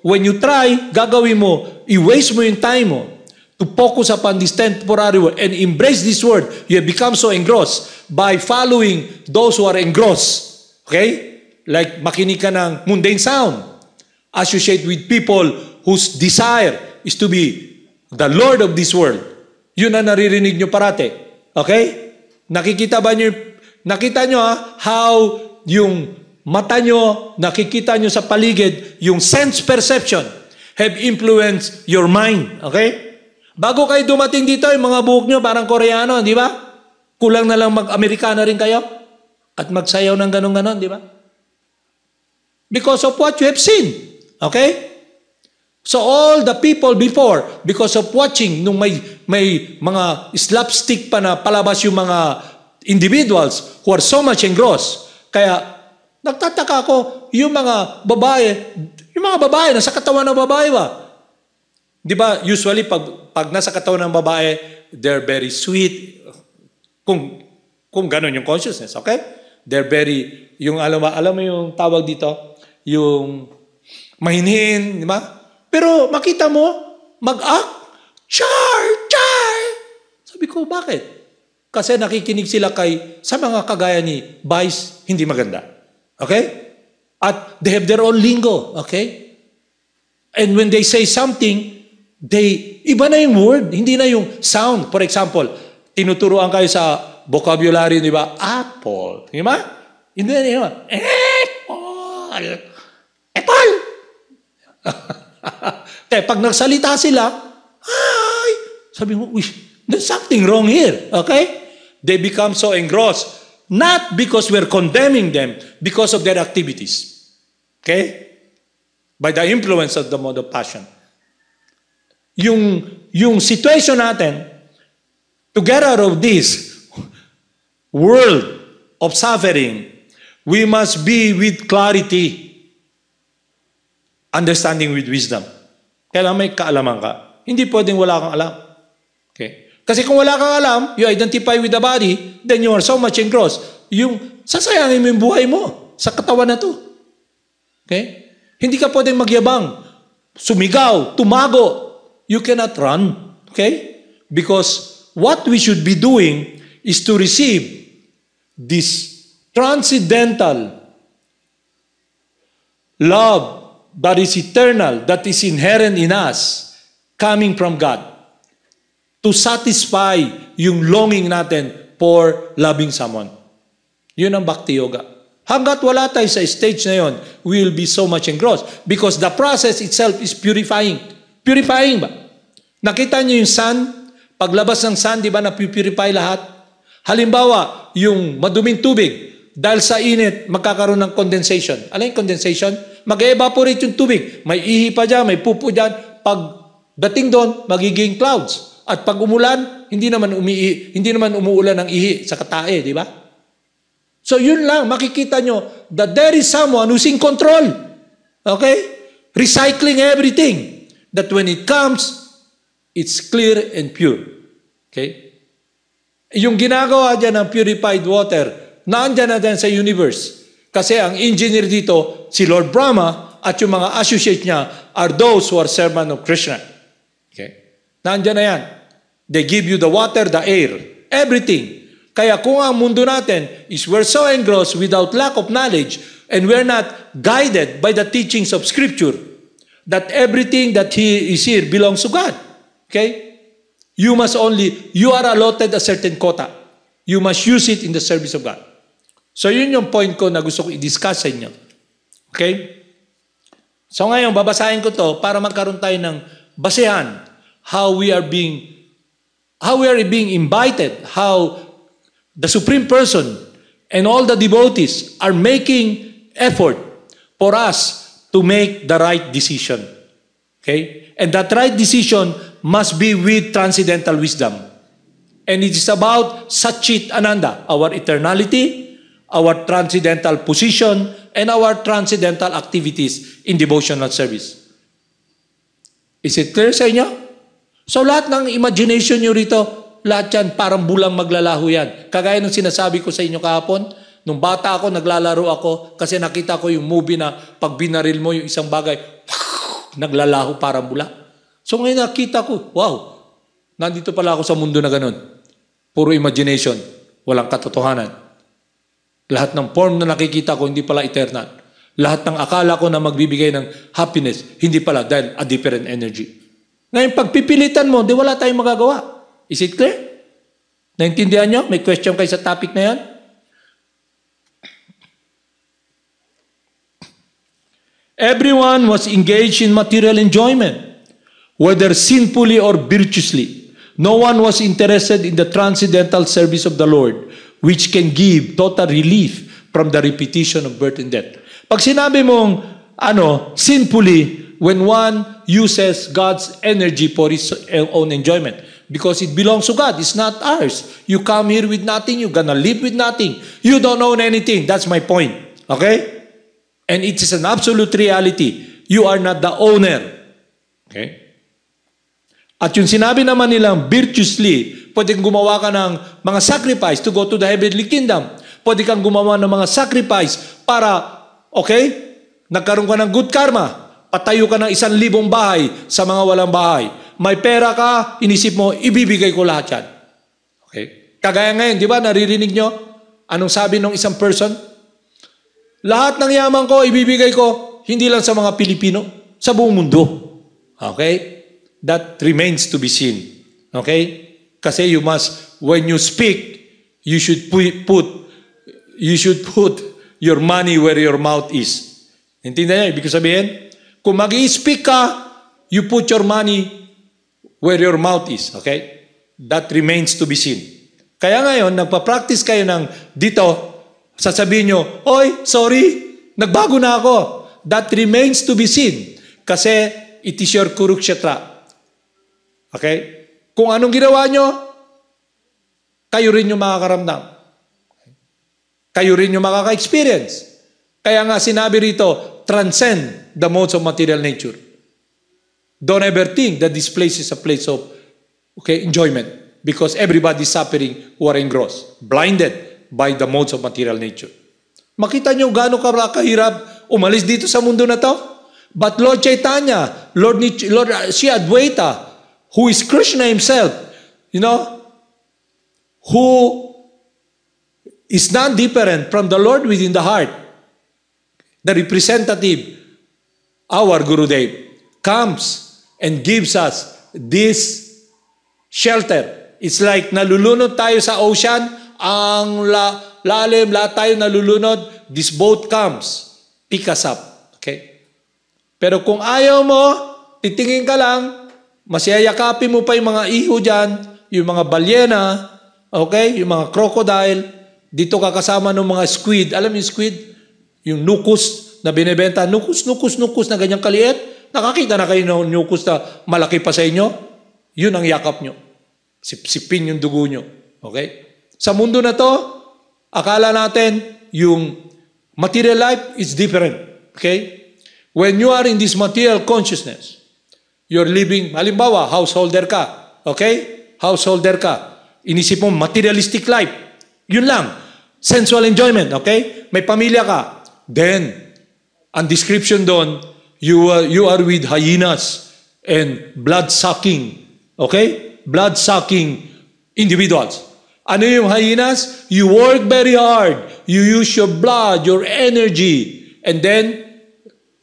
when you try, gagawin mo, i-waste mo yung time mo to focus upon this temporary world and embrace this world. You have become so engrossed by following those who are engrossed. Okay? Like makinig ka ng mundane sound. Associate with people whose desire is to be the Lord of this world. Yun ang naririnig nyo parate. Okay? Nakikita nyo how yung mata nyo, nakikita nyo sa paligid, yung sense perception have influenced your mind. Okay? Bago kayo dumating dito, yung mga buhok nyo parang Koreano, di ba? Kulang na lang mag-Amerikano rin kayo at magsayaw ng ganon-ganon, di ba? Because of what you have seen. Okay? So all the people before, because of watching, nung may mga slapstick pa na palabas yung mga individuals who are so much engrossed. Kaya, nagtataka ako, yung mga babae nasa katawan ng babae ba? Di ba, usually, pag nasa katawan ng babae, they're very sweet. Kung ganun yung consciousness, okay? They're very, alam mo yung tawag dito, yung mahinhin, di ba? Pero makita mo, mag-act, char! Sabi ko, bakit? Kasi nakikinig sila sa mga kagaya ni Vice, hindi maganda. Okay? At they have their own lingo, okay? And when they say something, iba na yung word, hindi na yung sound. For example, tinuturuan kayo sa vocabulary, di ba? Apple. Di ba? Hindi na. Apple! Kaya pag nagsalita sila, sabi mo, there's something wrong here. Okay? They become so engrossed. Not because we're condemning them, because of their activities. Okay? By the influence of the mode of passion. Yung situation natin, to get out of this world of suffering, we must be with clarity, understanding with wisdom. Kailangan may kaalaman ka. Hindi pwedeng wala kang alam. Okay? Kasi kung wala kang alam, you identify with the body, then you are so much engrossed. Sasayangin mo yung buhay mo sa katawan na to. Okay? Hindi ka pwedeng magyabang, sumigaw, tumago. You cannot run. Okay? Because what we should be doing is to receive this transcendental love that is eternal, that is inherent in us, coming from God, to satisfy yung longing natin for loving someone. Yun ang Bhakti Yoga. Hanggat wala tayo sa stage na yun, we will be so much engrossed because the process itself is purifying. Purifying ba? Nakita niyo yung sun? Paglabas ng sun, di ba na-purify lahat? Halimbawa, yung maduming tubig, dahil sa init, magkakaroon ng condensation. Ano yung condensation? Mag-evaporate yung tubig. May ihi pa dyan, may pupo dyan. Pag dating doon, magiging clouds. At pag umulan, hindi naman umuulan ng ihi sa katae, di ba? So yun lang, makikita nyo that there is someone who's in control. Okay? Recycling everything. That when it comes, it's clear and pure. Okay? Yung ginagawa dyan ng purified water, naandyan na dyan sa universe. Kasi ang engineer dito, si Lord Brahma, at yung mga associate niya are those who are servant of Krsna. Okay? Naandyan na yan. They give you the water, the air, everything. Kaya kung ang mundo natin is we're so engrossed without lack of knowledge and we're not guided by the teachings of Scripture that everything that is here belongs to God. Okay? You are allotted a certain quota. You must use it in the service of God. So yun yung point ko na gusto ko i-discuss sa inyo. Okay? So ngayon, babasahin ko to para magkaroon tayo ng basehan how we are being invited, how the Supreme Person and all the devotees are making effort for us to make the right decision. Okay? And that right decision must be with transcendental wisdom. And it is about Satchit Ananda, our eternality, our transcendental position, and our transcendental activities in devotional service. Is it clear sa inyo? So lahat ng imagination nyo rito, lahat yan parang bulang maglalaho yan. Kagaya ng sinasabi ko sa inyo kahapon, nung bata ako, naglalaro ako kasi nakita ko yung movie na pag binaril mo yung isang bagay, naglalaho parang bula. So ngayon nakita ko, wow, nandito pala ako sa mundo na ganun. Puro imagination, walang katotohanan. Lahat ng form na nakikita ko, hindi pala eternal. Lahat ng akala ko na magbibigay ng happiness, hindi pala dahil a different energy. Ngayon, pagpipilitan mo, di wala tayong magagawa. Is it clear? Naintindihan nyo? May question kayo sa topic na yan? Everyone was engaged in material enjoyment, whether sinfully or virtuously. No one was interested in the transcendental service of the Lord, which can give total relief from the repetition of birth and death. Pag sinabi mong, sinfully, when one uses God's energy for his own enjoyment. Because it belongs to God. It's not ours. You come here with nothing. You're gonna live with nothing. You don't own anything. That's my point. Okay? And it is an absolute reality. You are not the owner. Okay? At yung sinabi naman nilang virtuously, pwede kang gumawa ka ng mga sacrifice to go to the heavenly kingdom. Pwede kang gumawa ng mga sacrifice para, okay, nagkaroon ka ng good karma. Patayo ka ng 1,000 bahay sa mga walang bahay. May pera ka, inisip mo, ibibigay ko lahat yan. Okay? Kagaya ngayon, di ba, naririnig nyo? Anong sabi ng isang person? Lahat ng yaman ko, ibibigay ko, hindi lang sa mga Pilipino, sa buong mundo. Okay? That remains to be seen. Okay? Kasi you must, when you speak, you should put your money where your mouth is. Intindihan niyo? Ibig sabihin, kung mag-i-speak ka, you put your money where your mouth is. Okay? That remains to be seen. Kaya ngayon, nagpa-practice kayo ng dito, sasabihin nyo, oy, sorry, nagbago na ako. That remains to be seen. Kasi it is your kurukshetra. Okay? Kung anong ginawa nyo, kayo rin yung makakaramdam. Kayo rin yung makaka-experience. Kaya nga sinabi rito, transcend the modes of material nature. Don't ever think that this place is a place of enjoyment. Because everybody is suffering who are engrossed, blinded by the modes of material nature. Makita nyo gaano kahirap umalis dito sa mundo na to? But Lord Chaitanya, Lord Sri Advaita, who is Krsna himself, who is not different from the Lord within the heart, the representative, our Gurudev, comes and gives us this shelter. It's like nalulunod tayo sa ocean, ang lalim, lahat tayo nalulunod, this boat comes, pick us up. Okay? Pero kung ayaw mo, titingin ka lang, masiyayakapin mo pa yung mga iho dyan, yung mga balyena, okay? Yung mga crocodile, dito ka kasama ng mga squid. Alam yung squid? Yung nukus na binibenta, nukus na ganyang kaliit. Nakakita na kayo ng nukus na malaki pa sa inyo? Yun ang yakap nyo. Sipsipin yung dugo nyo. Okay? Sa mundo na to, akala natin yung material life is different. Okay? When you are in this material consciousness, you're living, halimbawa, householder ka. Okay? Householder ka. Inisip mo, materialistic life. Yun lang. Sensual enjoyment. Okay? May pamilya ka. Then, ang description doon, you are with hyenas and blood-sucking. Okay? Blood-sucking individuals. Ano yung hyenas? You work very hard. You use your blood, your energy, and then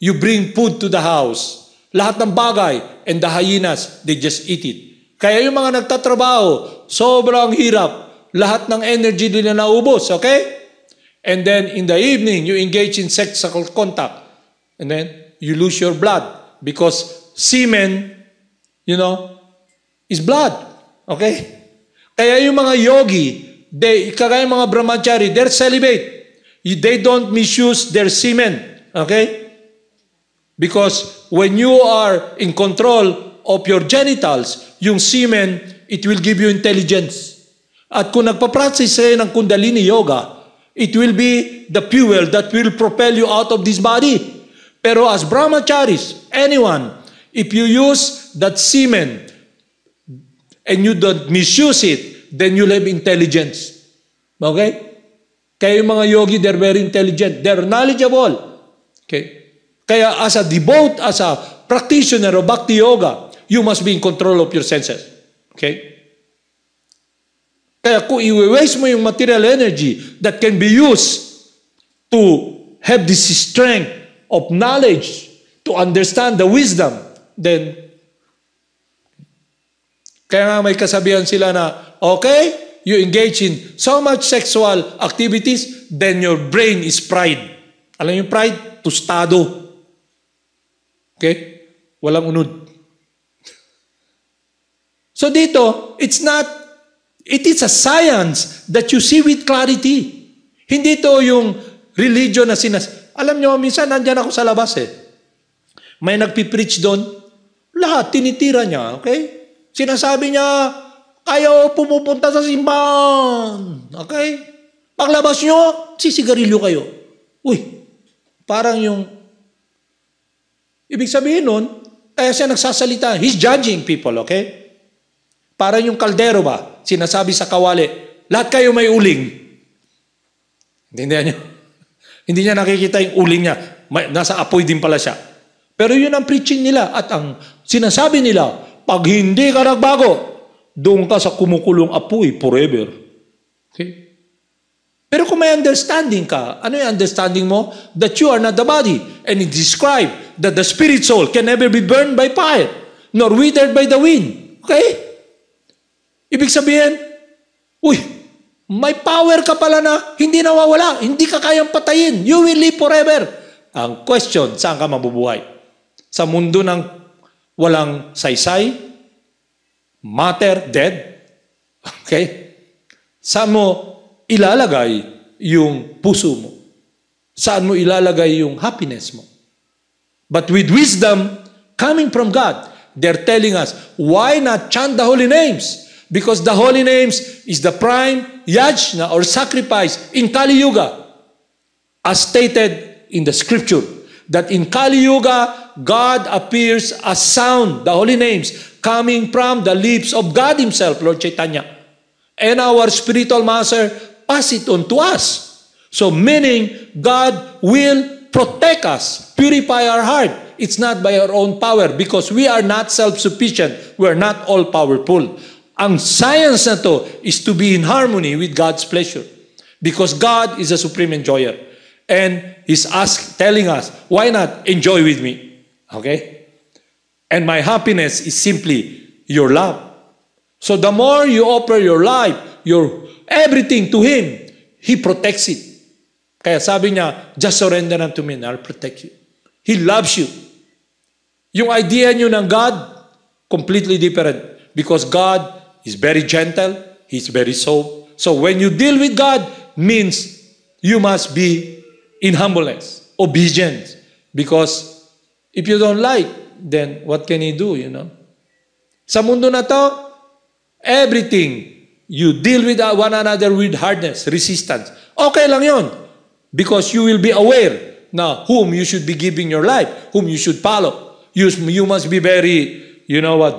you bring food to the house. Lahat ng bagay. And the hyenas, they just eat it. Kaya yung mga nagtatrabaho, sobrang hirap. Lahat ng energy nila naubos. Okay? And then in the evening, you engage in sexual contact. And then you lose your blood. Because semen, is blood. Okay? Kaya yung mga yogi, kagaya mga brahmachari, they're celibate. They don't misuse their semen. Okay? Because when you are in control of your genitals, yung semen, it will give you intelligence. At kung nagpa-practice kayo ng Kundalini Yoga, it will be the fuel that will propel you out of this body. Pero as brahmacharis, anyone, if you use that semen and you don't misuse it, then you'll have intelligence. Okay? Kaya yung mga yogi, they're very intelligent. They're knowledgeable. Okay? Kaya as a devote, as a practitioner of Bhakti Yoga, you must be in control of your senses. Okay? Kaya kung i-waste mo yung material energy that can be used to have this strength of knowledge, to understand the wisdom, then, kaya nga may kasabihan sila na, okay, you engage in so much sexual activities, then your brain is fried. Alam yung pride? Tostado. Okay? Walang unod. So dito, it is a science that you see with clarity. Hindi to yung religion na alam nyo, minsan nandyan ako sa labas May nagpipreach doon, lahat tinitira niya, okay? Sinasabi niya, Kayo pumupunta sa simbahan. Okay? Paglabas nyo, sisigarilyo kayo. Uy, parang yung, ibig sabihin nun, kaya siya nagsasalita, he's judging people, okay? Parang yung kaldero ba, sinasabi sa kawali, lahat kayo may uling. Intindihan niyo? Hindi niya nakikita yung uling niya. Nasa apoy din pala siya. Pero yun ang preaching nila at ang sinasabi nila, pag hindi ka nagbago, doon ka sa kumukulong apoy forever. Okay? Pero kung may understanding ka, ano yung understanding mo? That you are not the body. And it describes that the spirit soul can never be burned by fire, nor withered by the wind. Okay? Ibig sabihin, uy, may power ka pala na hindi nawawala, hindi ka kayang patayin. You will live forever. Ang question, saan ka mabubuhay? Sa mundo ng walang saysay, matter, dead? Okay? Saan mo ilalagay yung puso mo? Saan mo ilalagay yung happiness mo? But with wisdom coming from God, they're telling us, why not chant the holy names? Because the holy names is the prime yajna or sacrifice in Kali Yuga. As stated in the scripture, that in Kali Yuga, God appears as sound, the holy names, coming from the lips of God Himself, Lord Chaitanya. And our spiritual master pass it on to us. So meaning, God will protect us, purify our heart. It's not by our own power because we are not self-sufficient. We are not all-powerful. Ang science na to is to be in harmony with God's pleasure. Because God is a supreme enjoyer. And He's telling us, why not enjoy with me? Okay? And my happiness is simply your love. So the more you offer your life, your everything to Him, He protects it. Kaya sabi niya, just surrender unto me and I'll protect you. He loves you. Yung idea nyo ng God, completely different. Because God is very gentle, He's very soft. So when you deal with God, means you must be in humbleness, obedience. Because if you don't like, then what can He do, you know? Sa mundo na to, everything, you deal with one another with hardness, resistance. Okay lang yun. Because you will be aware na whom you should be giving your life, whom you should follow. You must be very,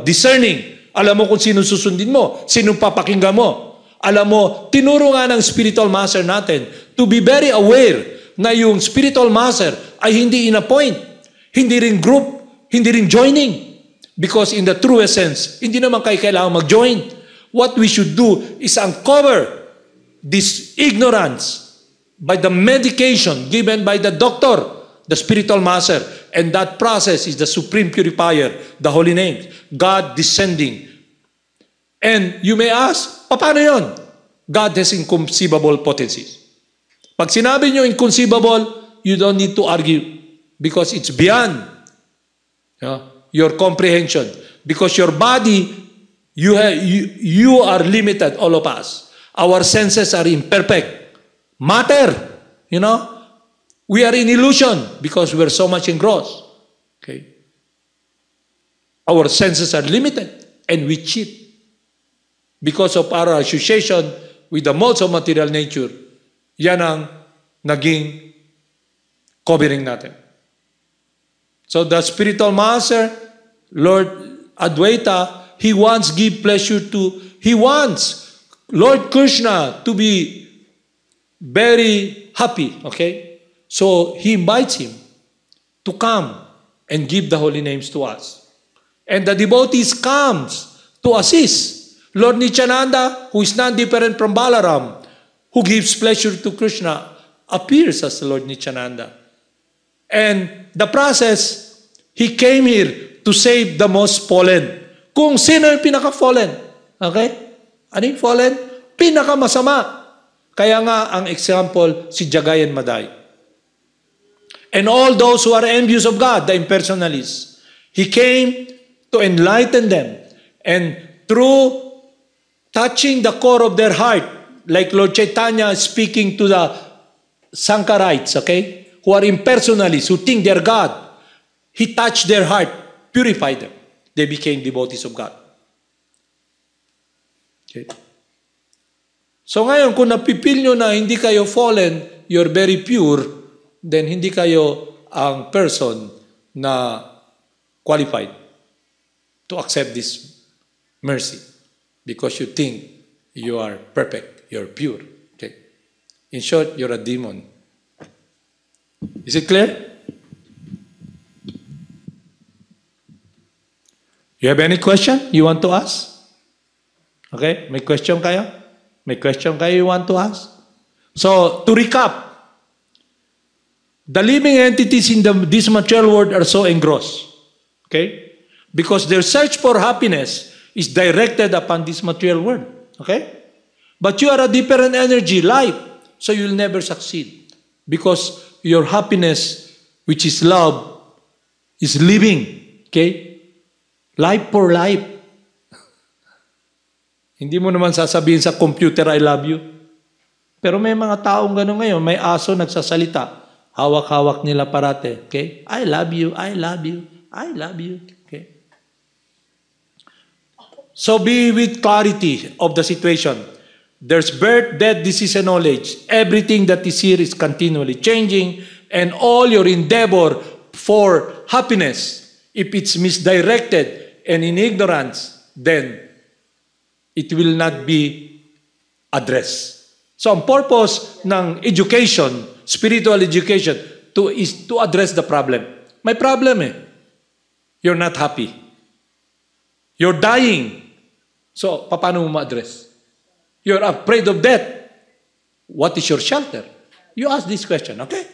discerning. Alam mo kung sino susundin mo, sino papakinggan mo. Alam mo, tinuro nga ng spiritual master natin to be very aware na yung spiritual master ay hindi in-appoint, hindi rin group, hindi rin joining. Because in the true essence, hindi naman kayo kailangan mag-join. What we should do is uncover this ignorance by the medication given by the doctor, the spiritual master. And that process is the supreme purifier, the holy names, God descending. And you may ask, paano yun? God has inconceivable potencies. Pag sinabi nyo inconceivable, you don't need to argue because it's beyond your comprehension. Because your body, you are limited, all of us. Our senses are imperfect. Matter, we are in illusion because we're so much engrossed. Okay? Our senses are limited and we cheat. Because of our association with the modes of material nature, yan ang naging covering natin. So the spiritual master, Lord Advaita, He wants He wants Lord Krsna to be very happy, okay? So He invites him to come and give the holy names to us. And the devotees comes to assist. Lord Nityananda, who is not different from Balaram, who gives pleasure to Krishna, appears as the Lord Nityananda. And the process, He came here to save the most fallen. Kung sino yung pinaka-fallen? Okay? Ano yung fallen? Pinaka-masama. Kaya nga, ang example, si Jagad and Madai. And all those who are envious of God, the impersonalists, He came to enlighten them. And through touching the core of their heart, like Lord Chaitanya speaking to the Sankarites, okay, who are impersonalists, who think they're God, He touched their heart, purified them. They became devotees of God. Okay? So ngayon, kung napipil nyo na hindi kayo fallen, you're very pure, then hindi kayo ang person na qualified to accept this mercy because you think you are perfect, you're pure. Okay? In short, you're a demon. Is it clear? You have any question you want to ask? Okay? May question kayo? May question kayo you want to ask? So, to recap, the living entities in this material world are so engrossed. Okay? Because their search for happiness is directed upon this material world. Okay? But you are a different energy, life, so you'll never succeed. Because your happiness, which is love, is living. Okay? Life for life. Hindi mo naman sasabihin sa computer, I love you. Pero may mga taong gano'n ngayon, may aso nagsasalita. Hawak-hawak nila parate. Okay? I love you, I love you, I love you. Okay? So be with clarity of the situation. There's birth, death, disease, and knowledge. Everything that is here is continually changing, and all your endeavor for happiness, if it's misdirected and in ignorance, then it will not be addressed. So ang purpose ng education, spiritual education, is to address the problem. May problem eh. You're not happy. You're dying. So, paano mo ma-address? You're afraid of death. What is your shelter? You ask this question, okay?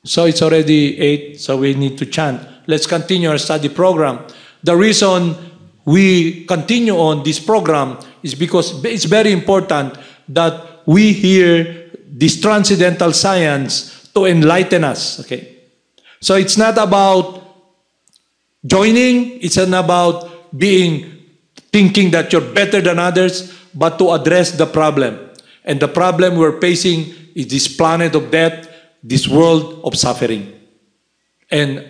So, it's already 8, so we need to chant. Let's continue our study program. The reason we continue on this program is because it's very important that we hear this transcendental science to enlighten us. Okay? So it's not about joining, it's not about thinking that you're better than others, but to address the problem. And the problem we're facing is this planet of death, this world of suffering. And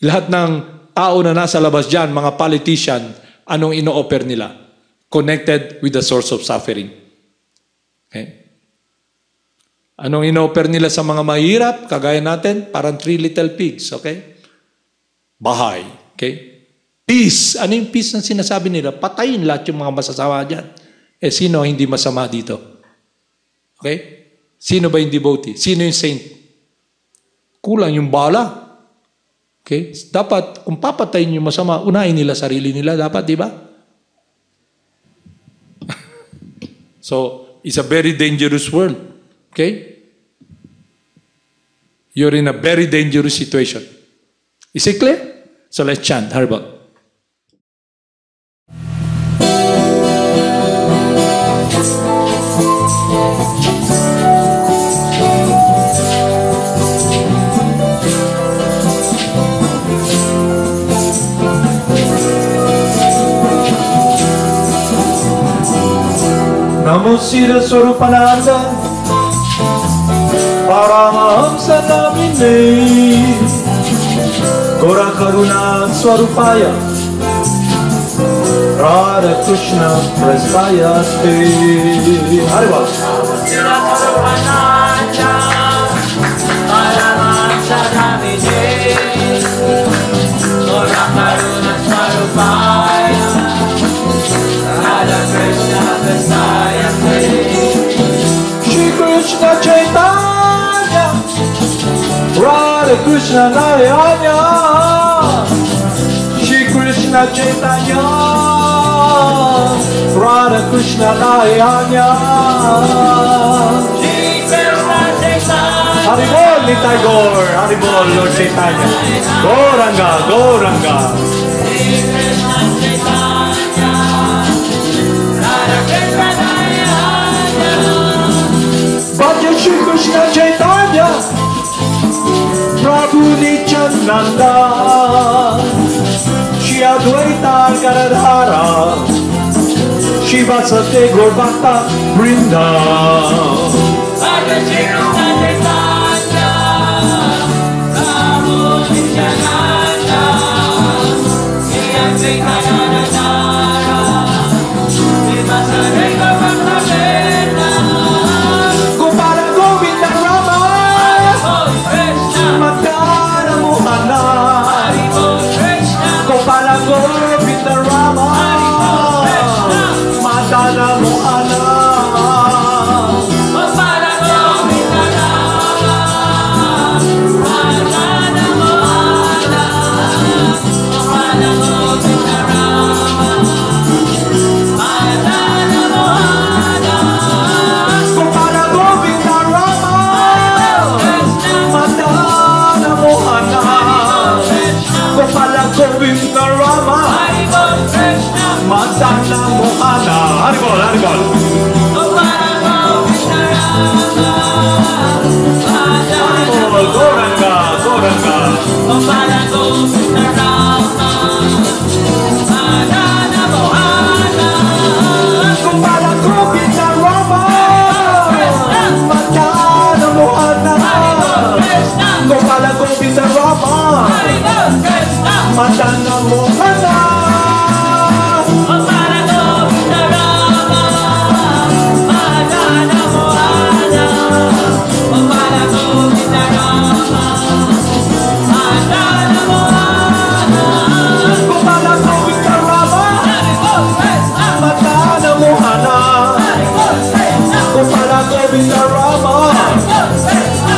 lahat ng tao na nasa labas dyan, mga politician, anong ino-offer nila? Connected with the source of suffering. Okay? Anong ino-offer nila sa mga mahirap? Kagaya natin, parang 3 little pigs. Okay? Bahay. Okay? Peace. Ano yung peace na sinasabi nila? Patayin lahat yung mga masasama dyan. Eh, sino ang hindi masama dito? Okay? Sino ba yung devotee? Sino yung saint? Kulang yung bala. Okay? Dapat, kung papatayin yung masama, unahin nila sarili nila. Dapat, di ba? So, it's a very dangerous world. Okay? You're in a very dangerous situation. Is it clear? So, let's chant. Harbal. Namo Siddhaswarupananda, Paramahamsa namine, Gora Karuna Swarupaya, Radha Krishna Prasayate. Haribo. Siddhaswarupananda, Paramahamsa namine, Gora Karuna Swarupaya, Radha Krishna Prasayate. Krishna Chaitanya, Radha Krishna Narayana, Shri Krishna Chaitanya, Radha Krishna Narayana, Shri Krishna Chaitanya. Haribol Nitai Gaur, Haribol Lord Chaitanya, Gauranga, Gauranga. Shri Krishna Chaitanya, Radha Krishna Narayana. Bhaja Shri Krishna Chaitanya, Prabhu Nityananda, Shri Advaita Garadhara, Shri Vasate Gaur Bhakta Vrinda. Bhaja Shri Krishna Chaitanya, Prabhu Nityananda, Shri Advaita Garadhara,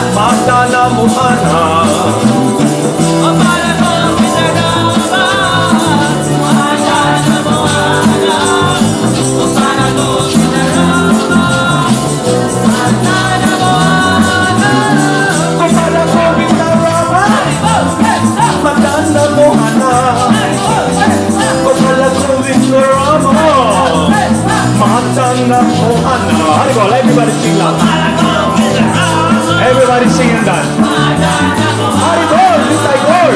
Madana Mohana everybody sing loud. Everybody singing that. Haribol, Litay Gor.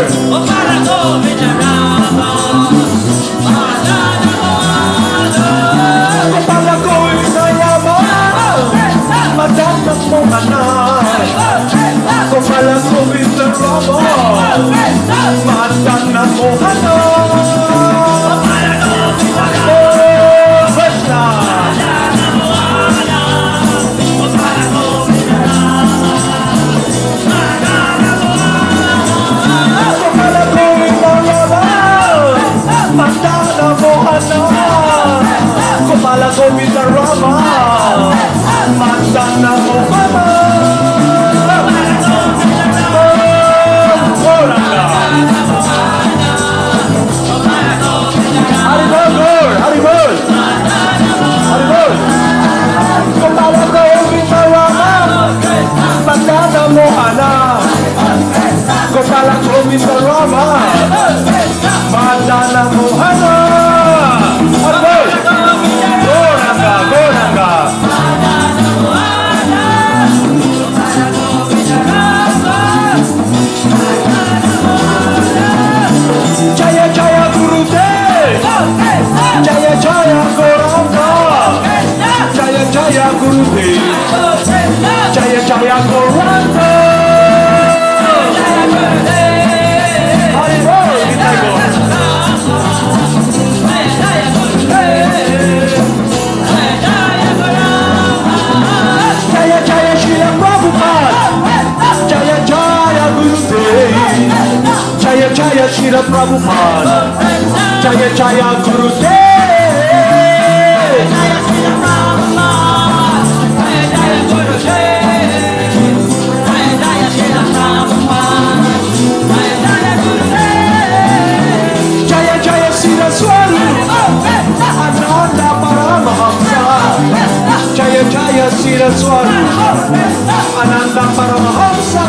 Kapala ko inayaman, Madana Mohana. Kapala ko inayaman, Madana Mohana. Krsna. Madana Mohana, Kumala Govinda Rama, Madana Mohana, Haribol, Haribol, Haribol, Kumala Govinda Rama, Madana Mohana, Kumala Govinda Rama, Madana Mohana. Haribol. Goranga, Goranga. Jaya Jaya Gurudev. Jaya Jaya Goranga. Jaya Jaya Gurudev. Jaya Jaya Goranga. Haribol, Litay Gor. Jaya Jaya Srila Prabhupada, Jaya Jaya Gurudev, Jaya Jaya Srila Prabhupada, Jaya Jaya Gurudev, Jaya Srila Prabhupada, Jaya Jaya Gurudev, Jaya Jaya Srila Prabhupada, Jaya Jaya Gurudev, Jaya Jaya Siddhaswarupananda Paramahamsa, Jaya Jaya Siddhaswarupananda Paramahamsa.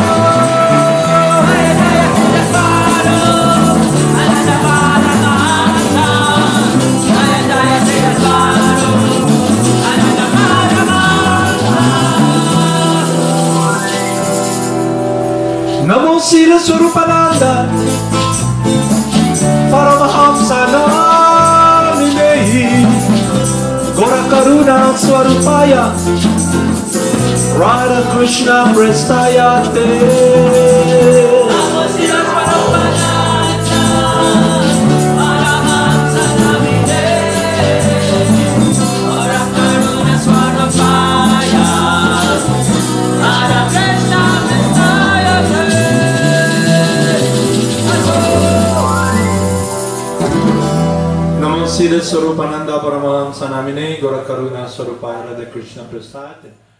Namo Siddhaswarupananda Paramahamsa Naminehi Gora Karuna Swarupaya Radha Krishna Prestayate. Namo Siddhaswarupananda Paramahamsa Naminehi Gora Karuna Swarupaya Radha Krishna Prestayate. Namo Siddhaswarupananda Paramahamsa Namine Gora Karuna Swarupaya Radha Krishna Prastate.